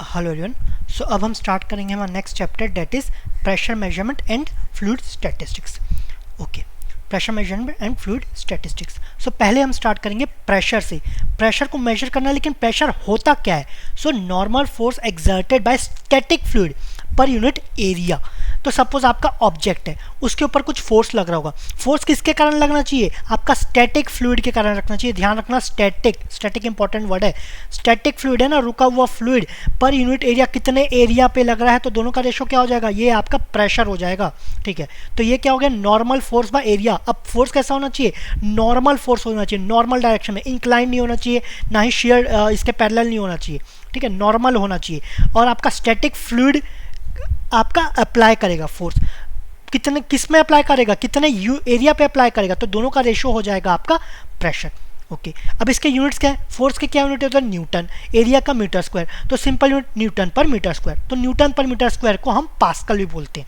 Hello everyone. सो अब हम start करेंगे हमारा next chapter, that is pressure measurement and fluid statistics. Okay, pressure measurement and fluid statistics. So पहले हम start करेंगे प्रेशर से। प्रेशर को मेजर करना है, लेकिन प्रेशर होता क्या है? So normal force exerted by static fluid per unit area. तो सपोज आपका ऑब्जेक्ट है, उसके ऊपर कुछ फोर्स लग रहा होगा। फोर्स किसके कारण लगना चाहिए? आपका स्टैटिक फ्लूइड के कारण रखना चाहिए। ध्यान रखना, स्टैटिक इंपॉर्टेंट वर्ड है। स्टैटिक फ्लूइड है ना, रुका हुआ फ्लूइड पर यूनिट एरिया कितने एरिया पे लग रहा है, तो दोनों का रेशो क्या हो जाएगा? ये आपका प्रेशर हो जाएगा। ठीक है, तो ये क्या हो गया? Normal force by area. अब फोर्स कैसा होना चाहिए? नॉर्मल फोर्स होना चाहिए, नॉर्मल डायरेक्शन में, इंक्लाइन नहीं होना चाहिए, ना ही शेयर इसके पैरेलल नहीं होना चाहिए। ठीक है, नॉर्मल होना चाहिए। और आपका स्टैटिक फ्लूइड आपका अप्लाई करेगा फोर्स, कितने किस में अप्लाई करेगा, कितने एरिया पे अप्लाई करेगा, तो दोनों का रेशो हो जाएगा आपका प्रेशर। ओके, अब इसके यूनिट्स क्या है? फोर्स के क्या यूनिट होता है? न्यूटन। एरिया का मीटर स्क्वायर, तो सिंपल यूनिट न्यूटन पर मीटर स्क्वायर। तो न्यूटन पर मीटर स्क्वायर को हम पास्कल भी बोलते हैं।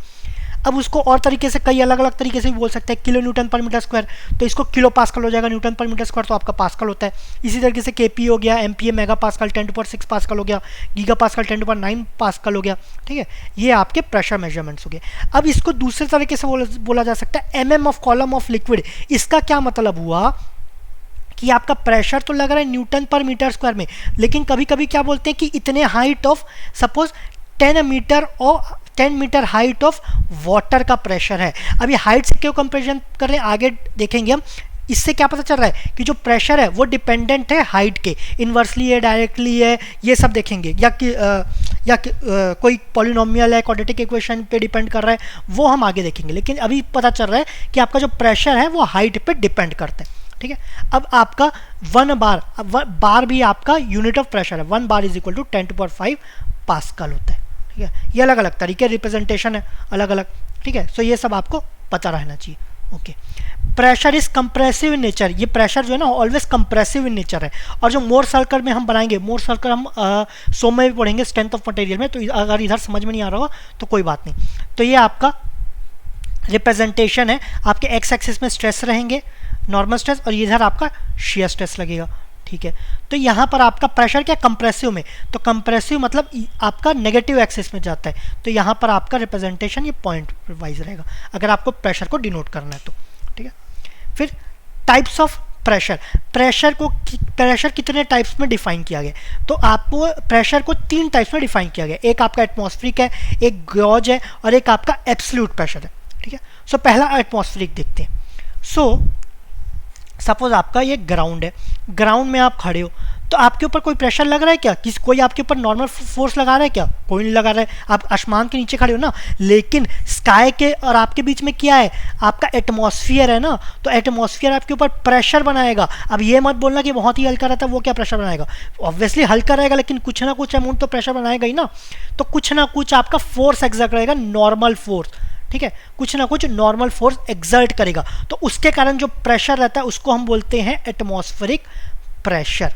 अब उसको और तरीके से, कई अलग अलग तरीके से भी बोल सकते हैं। किलो न्यूटन पर मीटर स्क्वायर, तो इसको किलो पास्कल हो जाएगा। न्यूटन पर मीटर स्क्वायर तो आपका पास्कल होता है। इसी तरीके से केपी हो गया, एमपीए मेगा पास्कल 10⁶ पास्कल हो गया, गीगा पास्कल 10⁹ पास्कल हो गया। ठीक है, ये आपके प्रेशर मेजरमेंट्स हो गए। अब इसको दूसरे तरीके से बोला जा सकता है MM of column of liquid. इसका क्या मतलब हुआ कि आपका प्रेशर तो लग रहा है न्यूटन पर मीटर स्क्वायर में, लेकिन कभी कभी क्या बोलते हैं कि इतने हाइट ऑफ, सपोज 10 मीटर और 10 मीटर हाइट ऑफ वाटर का प्रेशर है। अभी हाइट से क्यों कंपेरिजन कर रहे हैं, आगे देखेंगे हम। इससे क्या पता चल रहा है कि जो प्रेशर है वो डिपेंडेंट है हाइट के, इन्वर्सली है, डायरेक्टली है, ये सब देखेंगे। या कोई पॉलिनोमियल है, क्वाड्रेटिक इक्वेशन पे डिपेंड कर रहा है, वो हम आगे देखेंगे। लेकिन अभी पता चल रहा है कि आपका जो प्रेशर है वो हाइट पे डिपेंड करता है। ठीक है, अब आपका 1 बार, बार भी आपका यूनिट ऑफ प्रेशर है। 1 bar is equal to 10⁵ pascal होता है। ठीक है, ये अलग अलग तरीके रिप्रेजेंटेशन है, अलग अलग। ठीक है, सो ये सब आपको पता रहना चाहिए। Okay, pressure is compressive in nature. ये प्रेशर जो है ना ऑलवेज कंप्रेसिव इन नेचर है। और जो मोर सर्कल में हम बनाएंगे, मोर सर्कल हम सोम में भी पढ़ेंगे, स्ट्रेंथ ऑफ मटेरियल में, तो अगर इधर समझ में नहीं आ रहा होगा तो कोई बात नहीं। तो ये आपका रिप्रेजेंटेशन है। आपके एक्स एक्सिस में स्ट्रेस रहेंगे, नॉर्मल स्ट्रेस, और इधर आपका शियर स्ट्रेस लगेगा। ठीक है, तो यहाँ पर आपका प्रेशर क्या कंप्रेसिव में, तो कंप्रेसिव मतलब आपका नेगेटिव एक्सिस में जाता है। तो यहाँ पर आपका रिप्रेजेंटेशन ये पॉइंट वाइज रहेगा अगर आपको प्रेशर को डिनोट करना है तो। ठीक है, फिर टाइप्स ऑफ प्रेशर। प्रेशर कितने टाइप्स में डिफाइन किया गया? तो आपको प्रेशर को 3 टाइप्स में डिफाइन किया गया। एक आपका एटमॉस्फेरिक है, एक गॉज है, और एक आपका एब्सोल्यूट प्रेशर है। ठीक है, सो पहला एटमॉस्फेरिक देखते हैं। सो सपोज आपका ये ग्राउंड है, ग्राउंड में आप खड़े हो, तो आपके ऊपर कोई प्रेशर लग रहा है क्या? कोई आपके ऊपर नॉर्मल फोर्स लगा रहा है क्या? कोई नहीं लगा रहा है। आप आसमान के नीचे खड़े हो ना, लेकिन स्काई के और आपके बीच में क्या है? आपका एटमॉस्फेयर है ना, तो एटमॉस्फेयर आपके ऊपर प्रेशर बनाएगा। अब ये मत बोलना कि बहुत ही हल्का रहता है, वो क्या प्रेशर बनाएगा? ऑब्वियसली हल्का रहेगा, लेकिन कुछ ना कुछ अमाउंट तो प्रेशर बनाएगा ही ना। तो कुछ ना कुछ आपका फोर्स एक्सर्ट रहेगा, नॉर्मल फोर्स। ठीक है, कुछ ना कुछ नॉर्मल फोर्स एक्सर्ट करेगा, तो उसके कारण जो प्रेशर रहता है उसको हम बोलते हैं एटमॉस्फेरिक प्रेशर।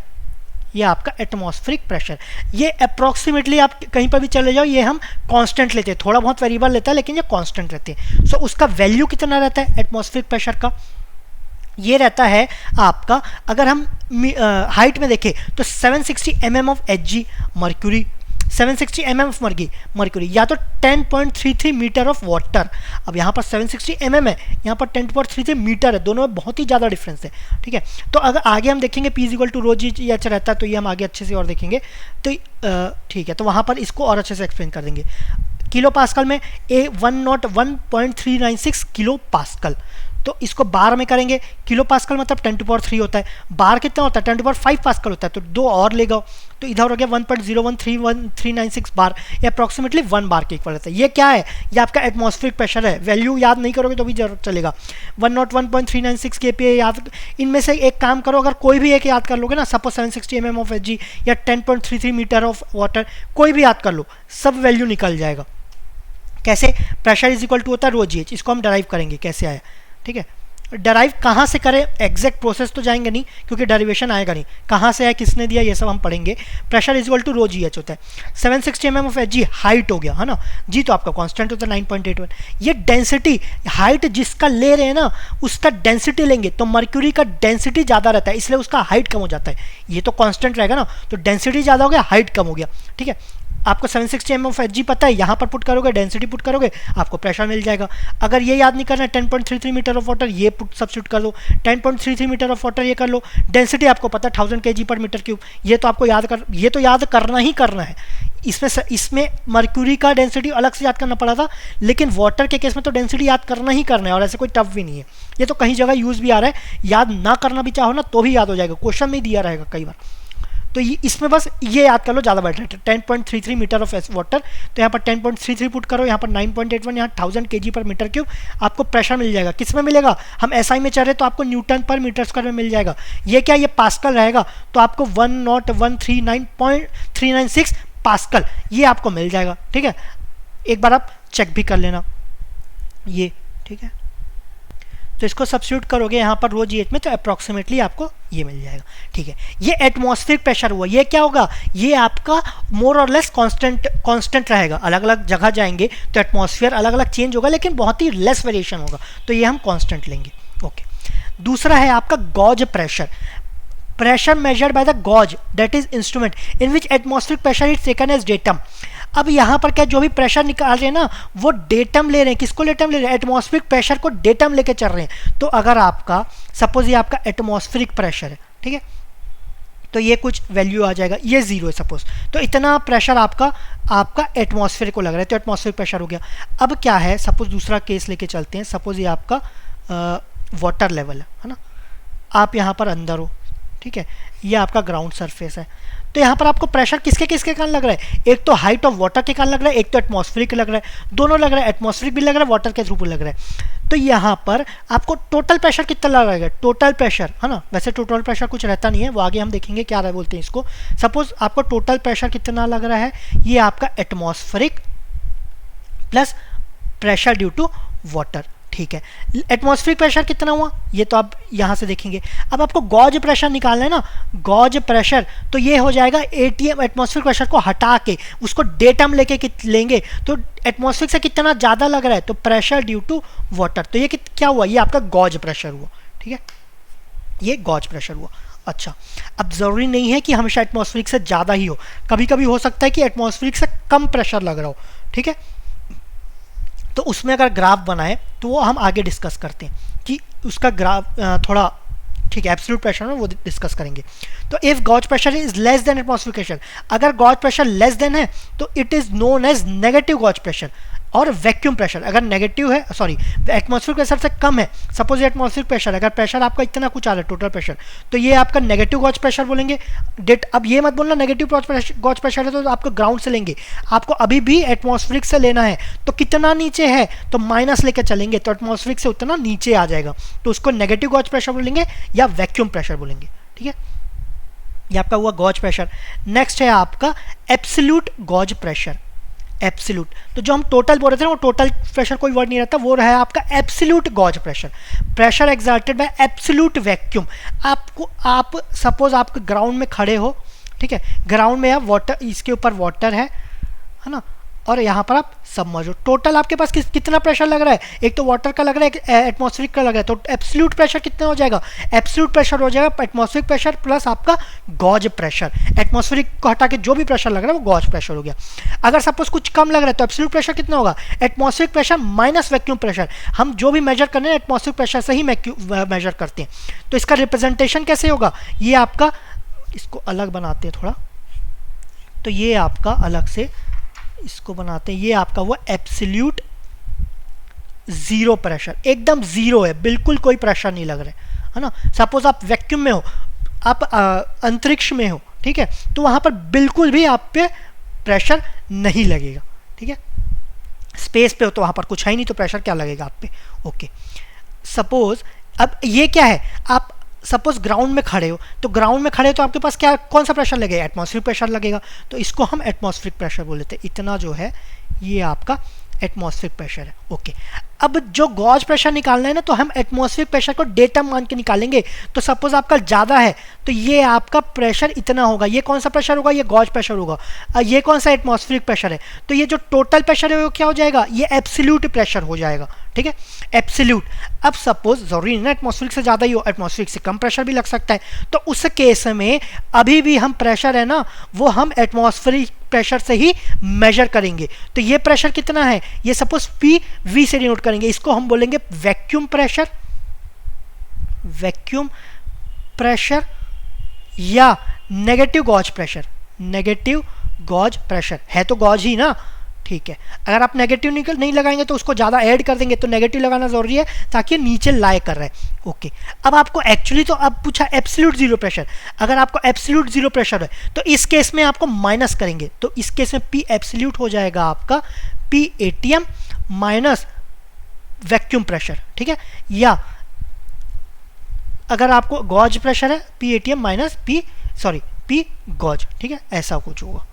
ये आपका एटमॉस्फेरिक प्रेशर। ये अप्रॉक्सीमेटली आप कहीं पर भी चले जाओ, ये हम कांस्टेंट लेते हैं, थोड़ा बहुत वेरिएबल लेता है, लेकिन ये कांस्टेंट रहते हैं। सो उसका वैल्यू कितना रहता है एटमॉस्फेरिक प्रेशर का? ये रहता है आपका, अगर हम हाइट में देखें तो 760 mm of Hg mercury, 760 mm of mercury, या तो 10.33 मीटर ऑफ वाटर। अब यहाँ पर 760 mm है, यहाँ पर 10.33 मीटर है, दोनों में बहुत ही ज़्यादा डिफरेंस है। ठीक है, तो अगर आगे हम देखेंगे P = ρg रहता है, तो ये हम आगे अच्छे से और देखेंगे। तो ठीक है, तो वहाँ पर इसको और अच्छे से एक्सप्लेन कर देंगे। किलो पास्कल में 101.396 किलो पास्कल, तो इसको बार में करेंगे। किलो पास्कल मतलब 10⁻³ होता है, बार कितना होता है? 10⁵ पास्कल होता है, तो 2 और ले गए, तो इधर हो गया 1.013136 बार, ये अप्रॉक्सीमेटली 1 बार के इक्वल रहता है। ये क्या है? ये आपका एटमॉस्फेरिक प्रेशर है। वैल्यू याद नहीं करोगे तो भी जरूर चलेगा। 101.396 kPa याद, इनमें से एक काम करो, अगर कोई भी एक याद कर लोगे ना, सपोज 760 mm ऑफ Hg या 10.33 मीटर ऑफ वाटर, कोई भी याद कर लो, सब वैल्यू निकल जाएगा। कैसे? प्रेशर इज इक्वल टू होता है ρgh। इसको हम डराइव करेंगे कैसे आया। ठीक है, डराइव कहाँ से करें? एग्जैक्ट प्रोसेस तो जाएंगे नहीं, क्योंकि डेरिवेशन आएगा नहीं, कहाँ से है, किसने दिया, ये सब हम पढ़ेंगे। Pressure is equal to ρgh होता है। 760 mm ऑफ Hg हाइट हो गया है ना, जी तो आपका कांस्टेंट होता है 9.81। ये डेंसिटी, हाइट जिसका ले रहे हैं ना उसका डेंसिटी लेंगे, तो मर्क्यूरी का डेंसिटी ज़्यादा रहता है, इसलिए उसका हाइट कम हो जाता है। ये तो कांस्टेंट रहेगा ना, तो डेंसिटी ज़्यादा हो गया, हाइट कम हो गया। ठीक है, आपको 760 mm ऑफ Hg पता है, यहाँ पर पुट करोगे, डेंसिटी पुट करोगे, आपको प्रेशर मिल जाएगा। अगर ये याद नहीं करना है 10.33 मीटर ऑफ वाटर, ये पुट सब्स्टिट्यूट कर लो, 10.33 मीटर ऑफ वाटर ये कर लो, डेंसिटी आपको पता है 1000 kg पर मीटर क्यूब, ये तो आपको ये तो याद करना ही करना है। इसमें मर्क्यूरी का डेंसिटी अलग से याद करना पड़ा था, लेकिन वाटर के केस में तो डेंसिटी याद करना ही करना है, और ऐसे कोई टफ भी नहीं है। ये तो कहीं जगह यूज भी आ रहा है, याद ना करना भी चाहो ना तो भी याद हो जाएगा, क्वेश्चन में दिया रहेगा कई बार। तो इसमें बस ये याद कर लो, ज़्यादा बेटर है। 10.33 मीटर ऑफ वाटर, तो यहाँ पर 10.33 पुट करो, यहाँ पर 9.81, यहाँ 1000 kg पर मीटर क्यूब आपको प्रेशर मिल जाएगा। किस में मिलेगा, हम एसआई में चल रहे तो आपको न्यूटन पर मीटर स्क्वायर में मिल जाएगा। ये क्या, ये पास्कल रहेगा, तो आपको 10139.396 पास्कल ये आपको मिल जाएगा। ठीक है, एक बार आप चेक भी कर लेना ये। ठीक है, तो इसको सब्स्टिट्यूट करोगे यहाँ पर रो जीएच में, तो अप्रॉक्सीमेटली आपको ये मिल जाएगा। ठीक है, ये एटमॉस्फेरिक प्रेशर हुआ। ये क्या होगा, ये आपका मोर और लेस कांस्टेंट रहेगा। अलग अलग जगह जाएंगे तो एटमॉस्फेयर अलग अलग चेंज होगा, लेकिन बहुत ही लेस वेरिएशन होगा, तो ये हम कांस्टेंट लेंगे। ओके, दूसरा है आपका gauge pressure. Pressure measured by the gauge, that is instrument in which atmospheric pressure is taken as datum. अब यहाँ पर क्या, जो भी प्रेशर निकाल रहे हैं ना, वो डेटम ले रहे हैं। किसको डेटम ले रहे हैं, एटमॉस्फेरिक प्रेशर को डेटम लेके चल रहे हैं। तो अगर आपका सपोज ये आपका एटमॉस्फेरिक प्रेशर है, ठीक है, तो ये कुछ वैल्यू आ जाएगा, ये 0 है सपोज, तो इतना प्रेशर आपका एटमॉस्फेयर को लग रहा है, तो एटमॉस्फेरिक प्रेशर हो गया। अब क्या है, सपोज दूसरा केस लेके चलते हैं। सपोज ये आपका वाटर लेवल है ना, आप यहाँ पर अंदर हो, ठीक है, ये आपका ग्राउंड सरफेस है। तो यहाँ पर आपको प्रेशर किसके कारण लग रहा है, एक तो हाइट ऑफ वाटर के कारण लग रहा है, एक तो एटमॉस्फेरिक लग रहा है, दोनों लग रहा है, एटमॉस्फेरिक भी लग रहा है, वाटर के थ्रू भी लग रहा है। तो यहाँ पर आपको टोटल प्रेशर कितना लग रहा है, टोटल प्रेशर है ना, वैसे टोटल प्रेशर कुछ रहता नहीं है, वो आगे हम देखेंगे क्या बोलते हैं इसको। सपोज आपको टोटल प्रेशर कितना लग रहा है, ये आपका atmospheric plus pressure due to water. ठीक है, एटमॉस्फेरिक प्रेशर कितना हुआ, ये तो आप यहाँ से देखेंगे। अब आपको गॉज प्रेशर निकालना है ना, गॉज प्रेशर, तो ये हो जाएगा एटीएम, एटमॉस्फेरिक प्रेशर को हटा के उसको डेटम लेके लेंगे, तो एटमॉस्फेरिक से कितना ज़्यादा लग रहा है, तो प्रेशर ड्यू टू वाटर, तो ये क्या हुआ, ये आपका गॉज प्रेशर हुआ। ठीक है, ये गॉज प्रेशर हुआ। अच्छा, अब ज़रूरी नहीं है कि हमेशा एटमॉस्फेरिक से ज़्यादा ही हो, कभी कभी हो सकता है कि एटमॉस्फेरिक से कम प्रेशर लग रहा हो। ठीक है, तो उसमें अगर ग्राफ बनाए तो वो हम आगे डिस्कस करते हैं कि उसका ग्राफ थोड़ा, ठीक है, एब्सोल्यूट प्रेशर में वो डिस्कस करेंगे। तो if gauge pressure is less than atmospheric pressure, अगर गॉज प्रेशर लेस देन है तो it is known as negative gauge pressure. और वैक्यूम प्रेशर अगर नेगेटिव है, सॉरी एटमॉस्फेरिक प्रेशर से कम है, सपोज एटमॉस्फेरिक प्रेशर, अगर प्रेशर आपका इतना कुछ आ रहा है टोटल प्रेशर, तो ये आपका नेगेटिव गॉज प्रेशर बोलेंगे। अब ये मत बोलना नेगेटिव गॉज प्रेशर है तो आपको ग्राउंड से लेंगे, आपको अभी भी एटमॉस्फेरिक से लेना है। तो कितना नीचे है, तो माइनस लेकर चलेंगे, तो एटमॉस्फेरिक से उतना नीचे आ जाएगा, तो उसको नेगेटिव गॉज प्रेशर बोलेंगे या वैक्यूम प्रेशर बोलेंगे। ठीक है, ये आपका हुआ गॉज प्रेशर। नेक्स्ट है आपका एब्सोल्यूट गॉज प्रेशर। एब्सोल्यूट, तो जो हम टोटल बोल रहे थे ना, वो टोटल प्रेशर कोई वर्ड नहीं रहता, वो रहा है आपका absolute gauge pressure. Pressure exerted by absolute vacuum. आप सपोज आप ग्राउंड में खड़े हो, ठीक है, ग्राउंड में आप वाटर, इसके ऊपर वाटर है ना, और यहाँ पर आप सबमर्ज हो। टोटल आपके पास कितना प्रेशर लग रहा है, एक तो वाटर का लग रहा है, एक एटमॉस्फेरिक का लग रहा है, तो एब्सोल्यूट प्रेशर कितना हो जाएगा, एब्सोल्यूट प्रेशर हो जाएगा एटमॉस्फेरिक प्रेशर प्लस आपका गॉज प्रेशर। एटमॉस्फेरिक को हटा के जो भी प्रेशर लग रहा है वो गॉज प्रेशर हो गया। अगर सपोज कुछ कम लग रहा है तो एब्सोल्यूट प्रेशर कितना होगा, atmospheric pressure minus vacuum pressure. हम जो भी मेजर कर रहे हैं एटमॉस्फेरिक प्रेशर से ही मेजर करते हैं, तो इसका रिप्रेजेंटेशन कैसे होगा, ये आपका, इसको अलग बनाते हैं थोड़ा, तो ये आपका अलग से इसको बनाते हैं, ये आपका वो एब्सोल्यूट जीरो प्रेशर, एकदम जीरो है, बिल्कुल कोई प्रेशर नहीं लग रहा है ना। सपोज आप वैक्यूम में हो, आप अंतरिक्ष में हो, ठीक है, तो वहां पर बिल्कुल भी आप पे प्रेशर नहीं लगेगा। ठीक है, स्पेस पे हो तो वहां पर कुछ है ही नहीं, तो प्रेशर क्या लगेगा आप पे। ओके, सपोज अब ये क्या है, आप सपोज ग्राउंड में खड़े हो, तो ग्राउंड में खड़े हो तो आपके पास क्या, कौन सा प्रेशर लगेगा, एटमॉस्फेरिक प्रेशर लगेगा, तो इसको हम एटमॉस्फेरिक प्रेशर बोल लेते हैं। इतना जो है ये आपका एटमॉस्फेरिक प्रेशर है। ओके, अब जो गॉज प्रेशर निकालना है ना, तो हम एटमॉस्फेरिक प्रेशर को डेटम मान के निकालेंगे। तो सपोज आपका ज़्यादा है तो ये आपका प्रेशर इतना होगा, ये कौन सा प्रेशर होगा, ये गॉज प्रेशर होगा। ये कौन सा एटमॉस्फेरिक प्रेशर है, तो ये जो टोटल प्रेशर है वो क्या हो जाएगा, ये एब्सोल्यूट प्रेशर हो जाएगा। ठीक है, एब्सोल्यूट। अब सपोज जरूरी नहीं ना एटमॉस्फेरिक से ज़्यादा ही हो, एटमॉस्फेरिक से कम प्रेशर भी लग सकता है, तो उस केस में अभी भी हम प्रेशर है ना वो हम एटमॉस्फेरिक प्रेशर से ही मेजर करेंगे। तो ये प्रेशर कितना है, ये सपोज पी वी से डिनोट करेंगे, इसको हम बोलेंगे वैक्यूम प्रेशर, वैक्यूम प्रेशर या negative gauge pressure, negative gauge pressure है तो गॉज ही ना, ठीक है। अगर आप नेगेटिव नहीं लगाएंगे तो उसको ज़्यादा ऐड कर देंगे, तो नेगेटिव लगाना जरूरी है ताकि नीचे लाई कर रहे हैं। ओके, अब आपको एक्चुअली तो अब पूछा एब्सोल्यूट जीरो प्रेशर, अगर आपको एब्सोल्यूट जीरो प्रेशर है तो इस केस में आपको माइनस करेंगे, तो इस केस में पी एब्सोल्यूट हो जाएगा आपका P ATM minus vacuum pressure, ठीक है। या अगर आपको गॉज प्रेशर है P ATM minus P gauge, ठीक है, ऐसा कुछ होगा,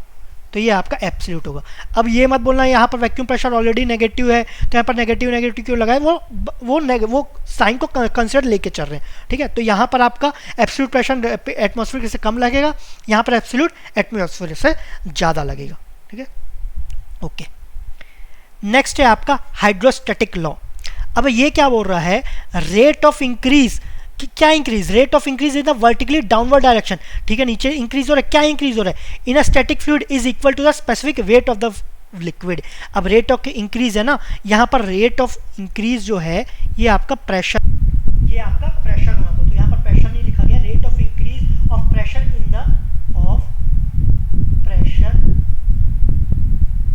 तो ये आपका एब्सोल्यूट होगा। अब ये मत बोलना यहाँ पर वैक्यूम प्रेशर ऑलरेडी नेगेटिव है तो यहाँ पर नेगेटिव क्यों लगाए, वो साइन को कंसिडर लेके चल रहे हैं, ठीक है। तो यहाँ पर आपका एब्सोल्यूट प्रेशर एटमॉस्फेयर से कम लगेगा, यहाँ पर एब्सोल्यूट एटमॉस्फेयर से ज़्यादा लगेगा, ठीक है। ओके, नेक्स्ट है आपका हाइड्रोस्टैटिक लॉ। अब ये क्या बोल रहा है, रेट ऑफ इंक्रीज, क्या increase, rate of increase in the vertically downward direction, ठीक है, नीचे इंक्रीज हो रहा है, क्या इंक्रीज हो रहा है, in a static fluid is equal to the specific weight of the liquid. अब रेट ऑफ इंक्रीज है ना, यहाँ पर रेट ऑफ इंक्रीज जो है ये आपका प्रेशर, ये आपका प्रेशर होना था, तो यहाँ पर प्रेशर नहीं लिखा गया, rate of increase of pressure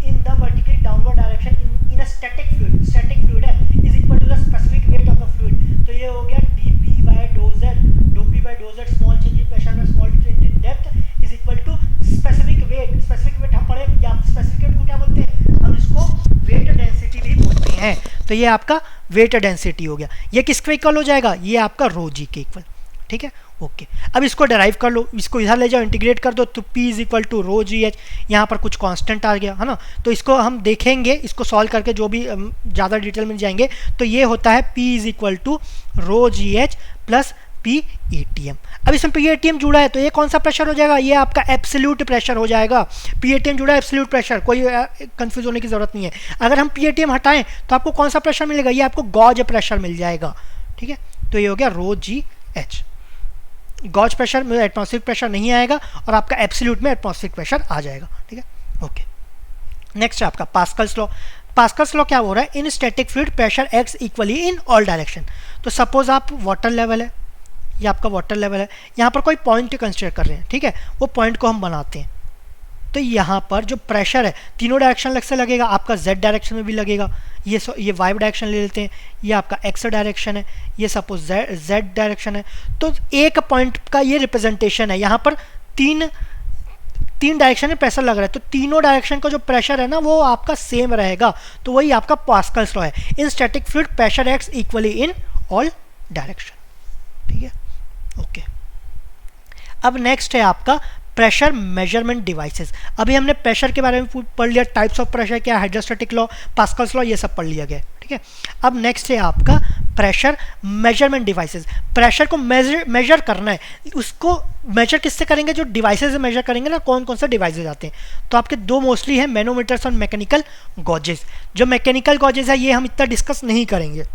in the vertically downward direction in a static fluid है is equal to the specific weight of the fluid. तो ये हो गया dou p by dou z small change in pressure में small change in depth is equal to specific weight हम पढ़े, या specific weight को क्या बोलते हैं, हम इसको वेट डेंसिटी भी बोलते हैं। तो ये आपका वेट डेंसिटी हो गया, ये किसके इक्वल हो जाएगा, ये आपका रो जी के इक्वल, ठीक है। ओके, अब इसको डेराइव कर लो, इसको इधर ले जाओ, इंटीग्रेट कर दो, तो P is equal to rho G H, यहाँ पर कुछ कांस्टेंट आ गया है ना, तो इसको हम देखेंगे, इसको सॉल्व करके जो भी ज़्यादा डिटेल में जाएंगे, तो ये होता है P is equal to rho G H plus P ATM. अब इसमें पी एटीएम जुड़ा है तो ये कौन सा प्रेशर हो जाएगा, ये आपका एब्सोल्यूट प्रेशर हो जाएगा। पी एटीएम जुड़ा है एब्सोल्यूट प्रेशर, कोई कंफ्यूज होने की जरूरत नहीं है। अगर हम पी एटीएम हटाएं तो आपको कौन सा प्रेशर मिलेगा, ये आपको गॉज प्रेशर मिल जाएगा, ठीक है। तो ये हो गया rho G H, gauge pressure में एटमॉस्फेरिक प्रेशर नहीं आएगा और आपका एब्सोल्यूट में एटमॉस्फेरिक प्रेशर आ जाएगा, ठीक है। ओके, नेक्स्ट है आपका पास्कल्स लॉ। पास्कल्स लॉ क्या हो रहा है, इन static fluid pressure acts equally in all direction. तो सपोज आप वाटर लेवल है, ये आपका वाटर लेवल है, यहाँ पर कोई पॉइंट कंसिडर कर रहे हैं, ठीक है, वो पॉइंट को हम बनाते हैं, तो यहाँ पर जो प्रेशर है तीनों डायरेक्शन से लगेगा, आपका जेड डायरेक्शन में भी लगेगा, ये वाई डायरेक्शन ले लेते हैं, ये आपका एक्स डायरेक्शन है, ये सपोज जेड डायरेक्शन है, तो एक पॉइंट का ये रिप्रेजेंटेशन है, यहाँ पर तीन डायरेक्शन में प्रेशर लग रहा है, तो तीनों डायरेक्शन का जो प्रेशर है ना वो आपका सेम रहेगा, तो वही आपका पास्कल्स लॉ है, इन static fluid pressure acts equally in all direction, ठीक है। ओके, अब नेक्स्ट है आपका प्रेशर मेजरमेंट डिवाइसेस। अभी हमने प्रेशर के बारे में पढ़ लिया, टाइप्स ऑफ प्रेशर क्या, हाइड्रोस्टैटिक लॉ, पास्कल्स लॉ, ये सब पढ़ लिया गया, ठीक है। अब नेक्स्ट है आपका प्रेशर मेजरमेंट डिवाइसेस। प्रेशर को मेजर करना है, उसको मेजर किससे करेंगे, जो डिवाइसेस से मेजर करेंगे ना, कौन कौन से डिवाइसेस आते हैं, तो आपके दो मोस्टली हैं, मैनोमीटर्स और मैकेनिकल गॉजेस। जो मैकेनिकल गॉजेस है ये हम इतना डिस्कस नहीं करेंगे,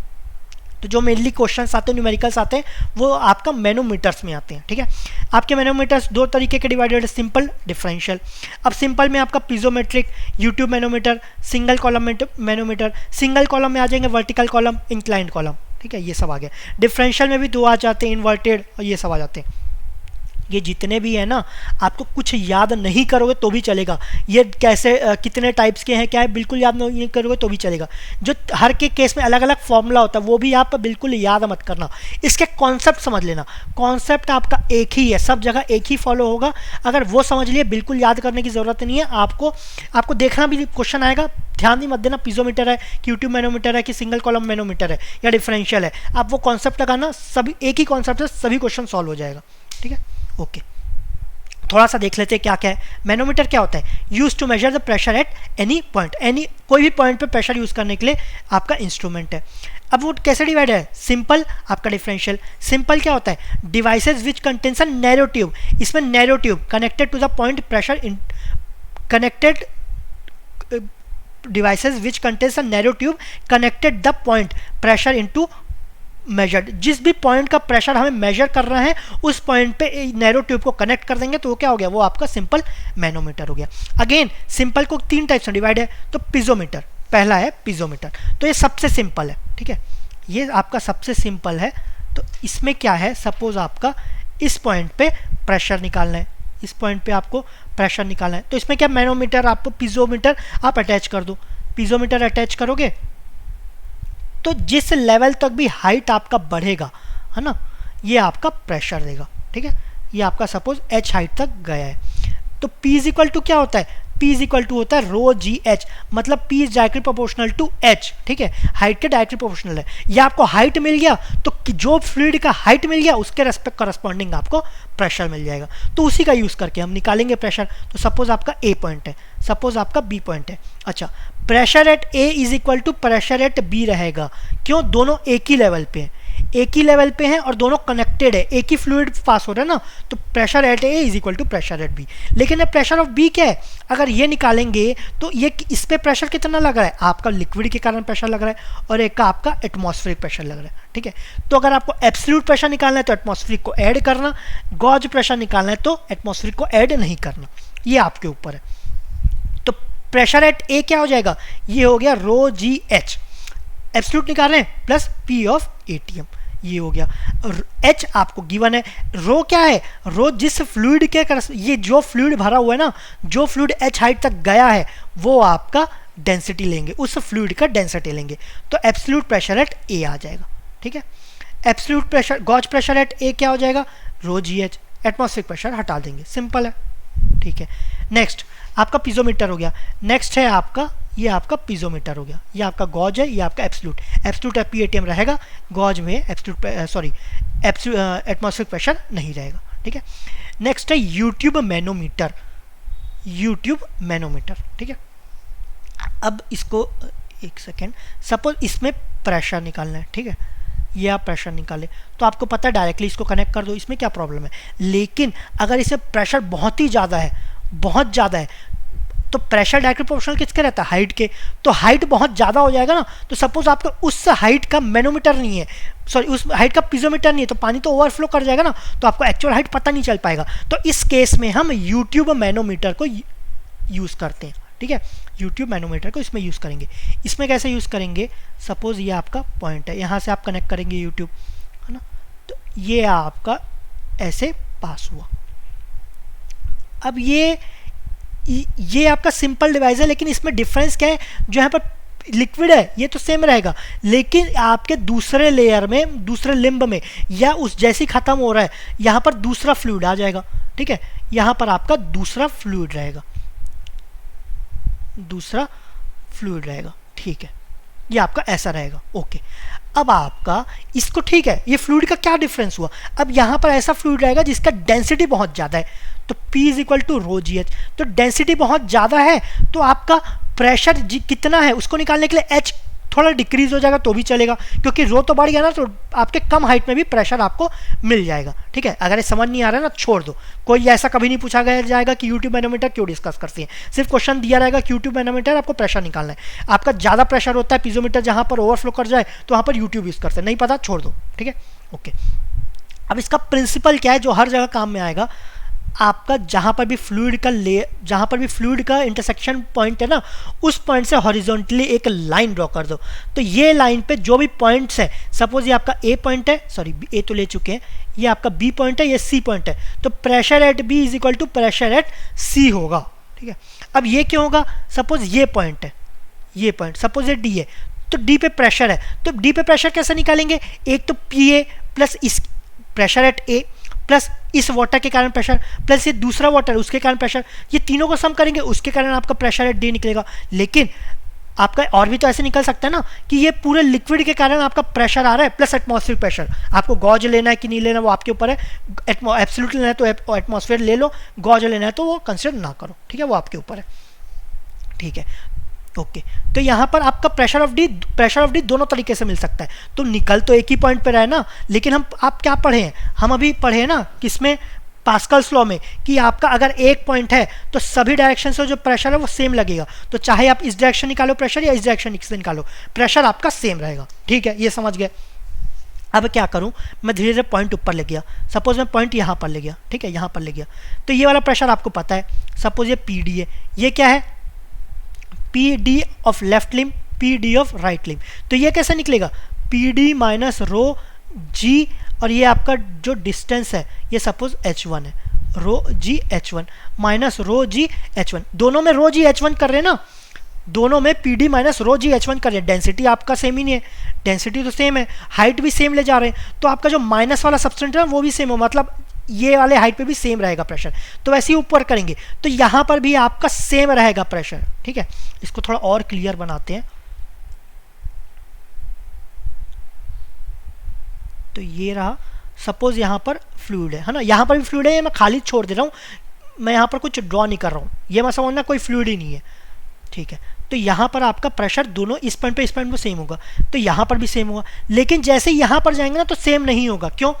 तो जो मेनली क्वेश्चंस आते हैं, न्यूमेरिकल्स आते हैं, वो आपका मैनोमीटर्स में आते हैं, ठीक है। आपके मैनोमीटर्स दो तरीके के डिवाइडेड है, सिंपल, डिफरेंशियल। अब सिंपल में आपका पीजोमेट्रिक, U tube manometer, single column manometer, single column में आ जाएंगे वर्टिकल कॉलम, इंक्लाइंड कॉलम, ठीक है, ये सब आ गया। डिफरेंशियल में भी दो आ जाते हैं, इन्वर्टेड, और ये सब आ जाते हैं। ये जितने भी है ना, आपको कुछ याद नहीं करोगे तो भी चलेगा, ये कैसे कितने टाइप्स के हैं क्या है, बिल्कुल याद नहीं करोगे तो भी चलेगा। जो हर के केस में अलग अलग फॉर्मूला होता है वो भी आप बिल्कुल याद मत करना, इसके कॉन्सेप्ट समझ लेना। कॉन्सेप्ट आपका एक ही है, सब जगह एक ही फॉलो होगा, अगर वो समझ लिए बिल्कुल याद करने की ज़रूरत नहीं है। आपको देखना भी, क्वेश्चन आएगा, ध्यान नहीं मत देना पीजोमीटर है कि यूट्यूब मैनोमीटर है कि सिंगल कॉलम मैनोमीटर है या डिफरेंशियल है, आप वो कॉन्सेप्ट लगाना, सभी एक ही कॉन्सेप्ट से सभी क्वेश्चन सॉल्व हो जाएगा, ठीक है। ओके, थोड़ा सा देख लेते हैं क्या क्या है। मैनोमीटर क्या होता है, use to measure the pressure at any point, कोई भी पॉइंट पे प्रेशर यूज करने के लिए आपका इंस्ट्रूमेंट है। अब वो कैसे डिवाइड है, सिंपल, आपका डिफरेंशियल। सिंपल क्या होता है, devices which contains a narrow tube, इसमें narrow tube connected to the point pressure connected devices which contains a narrow tube connected the point pressure into measured। जिस भी पॉइंट का pressure हमें major कर रहे हैं उस पॉइंट पे नैरो ट्यूब को कनेक्ट कर देंगे तो वो क्या हो गया, वो आपका सिंपल मैनोमीटर हो गया। अगेन सिंपल को 3 टाइप से डिवाइड है, तो पिजोमीटर पहला है पिजोमीटर, तो ये सबसे सिंपल है, ठीक है, ये आपका सबसे सिंपल है। तो इसमें क्या है, सपोज आपका इस पॉइंट पे प्रेशर निकालना है, इस पॉइंट पे आपको प्रेशर निकालना है, तो इसमें क्या मैनोमीटर आपको पिजोमीटर आप अटैच कर दो। पिजोमीटर अटैच करोगे तो जिस लेवल तक भी हाइट आपका बढ़ेगा, है ना, ये आपका प्रेशर देगा, ठीक है। ये आपका सपोज h हाइट तक गया है, तो P इज इक्वल टू क्या होता है, P इज इक्वल टू होता है रो जी एच, मतलब P is directly proportional to h, ठीक है, हाइट के डायरेक्टली प्रोपोर्शनल है। ये आपको हाइट मिल गया तो जो फ्लूइड का हाइट मिल गया उसके रेस्पेक्ट करस्पॉन्डिंग आपको प्रेशर मिल जाएगा, तो उसी का यूज करके हम निकालेंगे प्रेशर। तो सपोज आपका A पॉइंट है, सपोज आपका B पॉइंट है, अच्छा pressure at A is equal to pressure at B रहेगा, क्यों, दोनों एक ही लेवल पे हैं, एक ही लेवल पे हैं और दोनों कनेक्टेड है, एक ही फ्लूइड पास हो रहा है ना, तो pressure at A is equal to pressure at B। लेकिन अब प्रेशर ऑफ B क्या है, अगर ये निकालेंगे तो ये इस पे प्रेशर कितना लग रहा है, आपका लिक्विड के कारण प्रेशर लग रहा है और एक का आपका एटमॉस्फेरिक प्रेशर लग रहा है, ठीक है। तो अगर आपको एब्सोल्यूट प्रेशर निकालना है तो एटमॉस्फेरिक को ऐड करना, गॉज प्रेशर निकालना है तो एटमॉस्फेरिक को ऐड नहीं करना, ये आपके ऊपर है। तो प्रेशर एट A क्या हो जाएगा, ये हो गया रो जी एच, एब्सोल्यूट निकाल रहे हैं प्लस P ऑफ ATM, ये हो गया। H आपको गिवन है, रो क्या है, रो जिस फ्लूइड के ये जो फ्लूइड भरा हुआ है ना, जो फ्लूइड H हाइट तक गया है वो आपका डेंसिटी लेंगे, उस फ्लूइड का डेंसिटी लेंगे, तो एब्सोल्यूट प्रेशर एट A आ जाएगा, ठीक है। Absolute pressure gauge pressure at A क्या हो जाएगा, rho G H, atmospheric pressure हटा देंगे, सिंपल है, ठीक है। नेक्स्ट आपका पिजोमीटर हो गया, नेक्स्ट है आपका ये आपका पिजोमीटर हो गया, ये आपका गॉज है, ये आपका एब्सोल्यूट, एब्सोल्यूट PATM रहेगा, गॉज में एब्सोल्यूट सॉरी एटमॉस्फेरिक प्रेशर नहीं रहेगा, ठीक है। नेक्स्ट है यूट्यूब मैनोमीटर, यूट्यूब मैनोमीटर, ठीक है। अब इसको एक सेकेंड, सपोज इसमें प्रेशर निकालना है, ठीक है, ये आप प्रेशर निकाले तो आपको पता है डायरेक्टली इसको कनेक्ट कर दो, इसमें क्या प्रॉब्लम है। लेकिन अगर इसे प्रेशर बहुत ही ज़्यादा है, बहुत ज़्यादा है, तो प्रेशर डायरेक्टली प्रोपोर्शनल किसके रहता है, हाइट के, तो हाइट बहुत ज़्यादा हो जाएगा ना, तो सपोज आपका उस हाइट का मैनोमीटर नहीं है, सॉरी उस हाइट का पिजोमीटर नहीं है, तो पानी तो ओवरफ्लो कर जाएगा ना, तो आपको एक्चुअल हाइट पता नहीं चल पाएगा। तो इस केस में हम यूट्यूब मैनोमीटर को यूज़ करते हैं, ठीक है, यूट्यूब मैनोमीटर को इसमें यूज़ करेंगे। इसमें कैसे यूज़ करेंगे, सपोज ये आपका पॉइंट है, यहाँ से आप कनेक्ट करेंगे यूट्यूब, है ना, तो ये आपका ऐसे पास हुआ। अब ये आपका सिंपल डिवाइस है, लेकिन इसमें डिफरेंस क्या है, जो यहाँ पर लिक्विड है ये तो सेम रहेगा, लेकिन आपके दूसरे लेयर में, दूसरे लिम्ब में या उस जैसी खत्म हो रहा है, यहाँ पर दूसरा फ्लूइड आ जाएगा, ठीक है, यहाँ पर आपका दूसरा फ्लूइड रहेगा, दूसरा फ्लूइड रहेगा, ठीक है, ये आपका ऐसा रहेगा, ओके। अब आपका इसको, ठीक है, ये फ्लूइड का क्या डिफरेंस हुआ, अब यहाँ पर ऐसा फ्लूइड रहेगा जिसका डेंसिटी बहुत ज़्यादा है, तो P is equal to rho G H, तो डेंसिटी बहुत ज़्यादा है तो आपका प्रेशर कितना है उसको निकालने के लिए H थोड़ा डिक्रीज हो जाएगा तो भी चलेगा, क्योंकि रो तो बढ़ गया ना, तो आपके कम हाइट में भी प्रेशर आपको मिल जाएगा, ठीक है। अगर ये समझ नहीं आ रहा है ना, छोड़ दो, कोई ऐसा कभी नहीं पूछा गया जाएगा कि यूट्यूब मैनोमीटर क्यों डिस्कस करती है, सिर्फ क्वेश्चन दिया रहेगा कि यूट्यूब मैनोमीटर आपको प्रेशर निकालना है, आपका ज़्यादा प्रेशर होता है पिजोमीटर जहाँ पर ओवरफ्लो कर जाए तो वहाँ पर यूट्यूब यूज़ करते हैं, नहीं पता छोड़ दो, ठीक है, ओके। अब इसका प्रिंसिपल क्या है जो हर जगह काम में आएगा, आपका जहाँ पर भी फ्लूइड का इंटरसेक्शन पॉइंट है ना, उस पॉइंट से हॉरिजॉन्टली एक लाइन ड्रॉ कर दो, तो ये लाइन पे जो भी पॉइंट्स है, सपोज ये आपका A पॉइंट है, सॉरी A तो ले चुके हैं, ये आपका B पॉइंट है, ये C पॉइंट है, तो pressure at B is equal to pressure at C होगा, ठीक है। अब ये क्यों होगा, सपोज ये पॉइंट है, ये पॉइंट सपोज ये D है, तो D पे प्रेशर है, तो D पे प्रेशर कैसे निकालेंगे, एक तो PA प्लस इस प्रेशर एट A प्लस इस वाटर के कारण प्रेशर प्लस ये दूसरा वाटर उसके कारण प्रेशर, ये तीनों को सम करेंगे उसके कारण आपका प्रेशर एट D निकलेगा। लेकिन आपका और भी तो ऐसे निकल सकता है ना कि ये पूरे लिक्विड के कारण आपका प्रेशर आ रहा है प्लस एटमॉस्फेरिक प्रेशर, आपको गॉज लेना है कि नहीं लेना वो आपके ऊपर है, एब्सोल्यूट लेना है तो एटमॉस्फेयर ले लो, गॉज लेना है तो वो कंसिडर ना करो, ठीक है, वो आपके ऊपर है, ठीक है, ओके। तो यहाँ पर आपका प्रेशर ऑफ डी दोनों तरीके से मिल सकता है, तो निकल तो एक ही पॉइंट पे रहे ना, लेकिन आप क्या पढ़े हैं, हम अभी पढ़े हैं ना किसमें, पास्कल्स लॉ में कि आपका अगर एक पॉइंट है तो सभी डायरेक्शन से जो प्रेशर है वो सेम लगेगा, तो चाहे आप इस डायरेक्शन निकालो प्रेशर या इस डायरेक्शन से निकालो, प्रेशर आपका सेम रहेगा। ठीक है, ये समझ गए। अब क्या करूं, मैं धीरे धीरे पॉइंट ऊपर ले गया, सपोज मैं पॉइंट यहाँ पर ले गया, ठीक है, यहाँ पर ले गया, तो ये वाला प्रेशर आपको पता है, सपोज ये पी डी है, ये क्या है, P D of left limb, P D of right limb, तो ये कैसे निकलेगा, पी डी माइनस रो जी, और ये आपका जो डिस्टेंस है ये सपोज h1 है, rho G h1 minus rho G h1, दोनों में रो जी h1 कर रहे हैं ना, दोनों में P D minus rho G h1 कर रहे हैं, डेंसिटी आपका सेम ही नहीं है, डेंसिटी तो सेम है, हाइट भी सेम ले जा रहे हैं, तो आपका जो माइनस वाला सबस्टेंस है वो भी सेम हो, मतलब ये वाले हाइट पे भी सेम रहेगा प्रेशर, तो वैसे ही ऊपर करेंगे तो यहाँ पर भी आपका सेम रहेगा प्रेशर। ठीक है, इसको थोड़ा और क्लियर बनाते हैं, तो ये रहा, सपोज यहाँ पर फ्लूइड है ना, यहाँ पर भी फ्लूइड है, ये मैं खाली छोड़ दे रहा हूँ, मैं यहाँ पर कुछ ड्रॉ नहीं कर रहा हूँ, ये मैं समझना कोई फ्लूइड ही नहीं है। ठीक है, तो यहाँ पर आपका प्रेशर दोनों इस पॉइंट पे इस पॉइंट पे सेम होगा, तो यहाँ पर भी सेम होगा, लेकिन जैसे यहाँ पर जाएंगे ना तो सेम नहीं होगा, क्यों,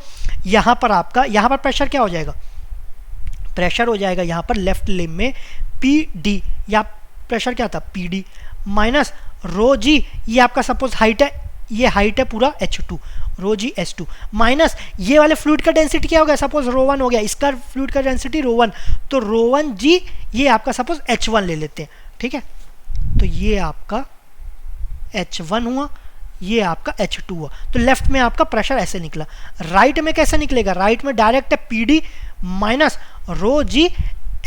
यहाँ पर आपका यहाँ पर प्रेशर क्या हो जाएगा, प्रेशर हो जाएगा यहाँ पर लेफ्ट लिम्ब में पी डी, या प्रेशर क्या था पी डी माइनस रो जी, ये आपका सपोज हाइट है, ये हाइट है पूरा h2, रो जी h2 माइनस ये वाले फ्लूइड का डेंसिटी क्या हो गया, सपोज रो1 हो गया, इसका फ्लूइड का डेंसिटी रो1, तो रो1 जी ये आपका सपोज h1 ले लेते हैं। ठीक है, तो ये आपका h1 हुआ, ये आपका h2 हुआ, तो लेफ्ट में आपका प्रेशर ऐसे निकला। राइट में कैसे निकलेगा, राइट में डायरेक्ट है P D minus rho G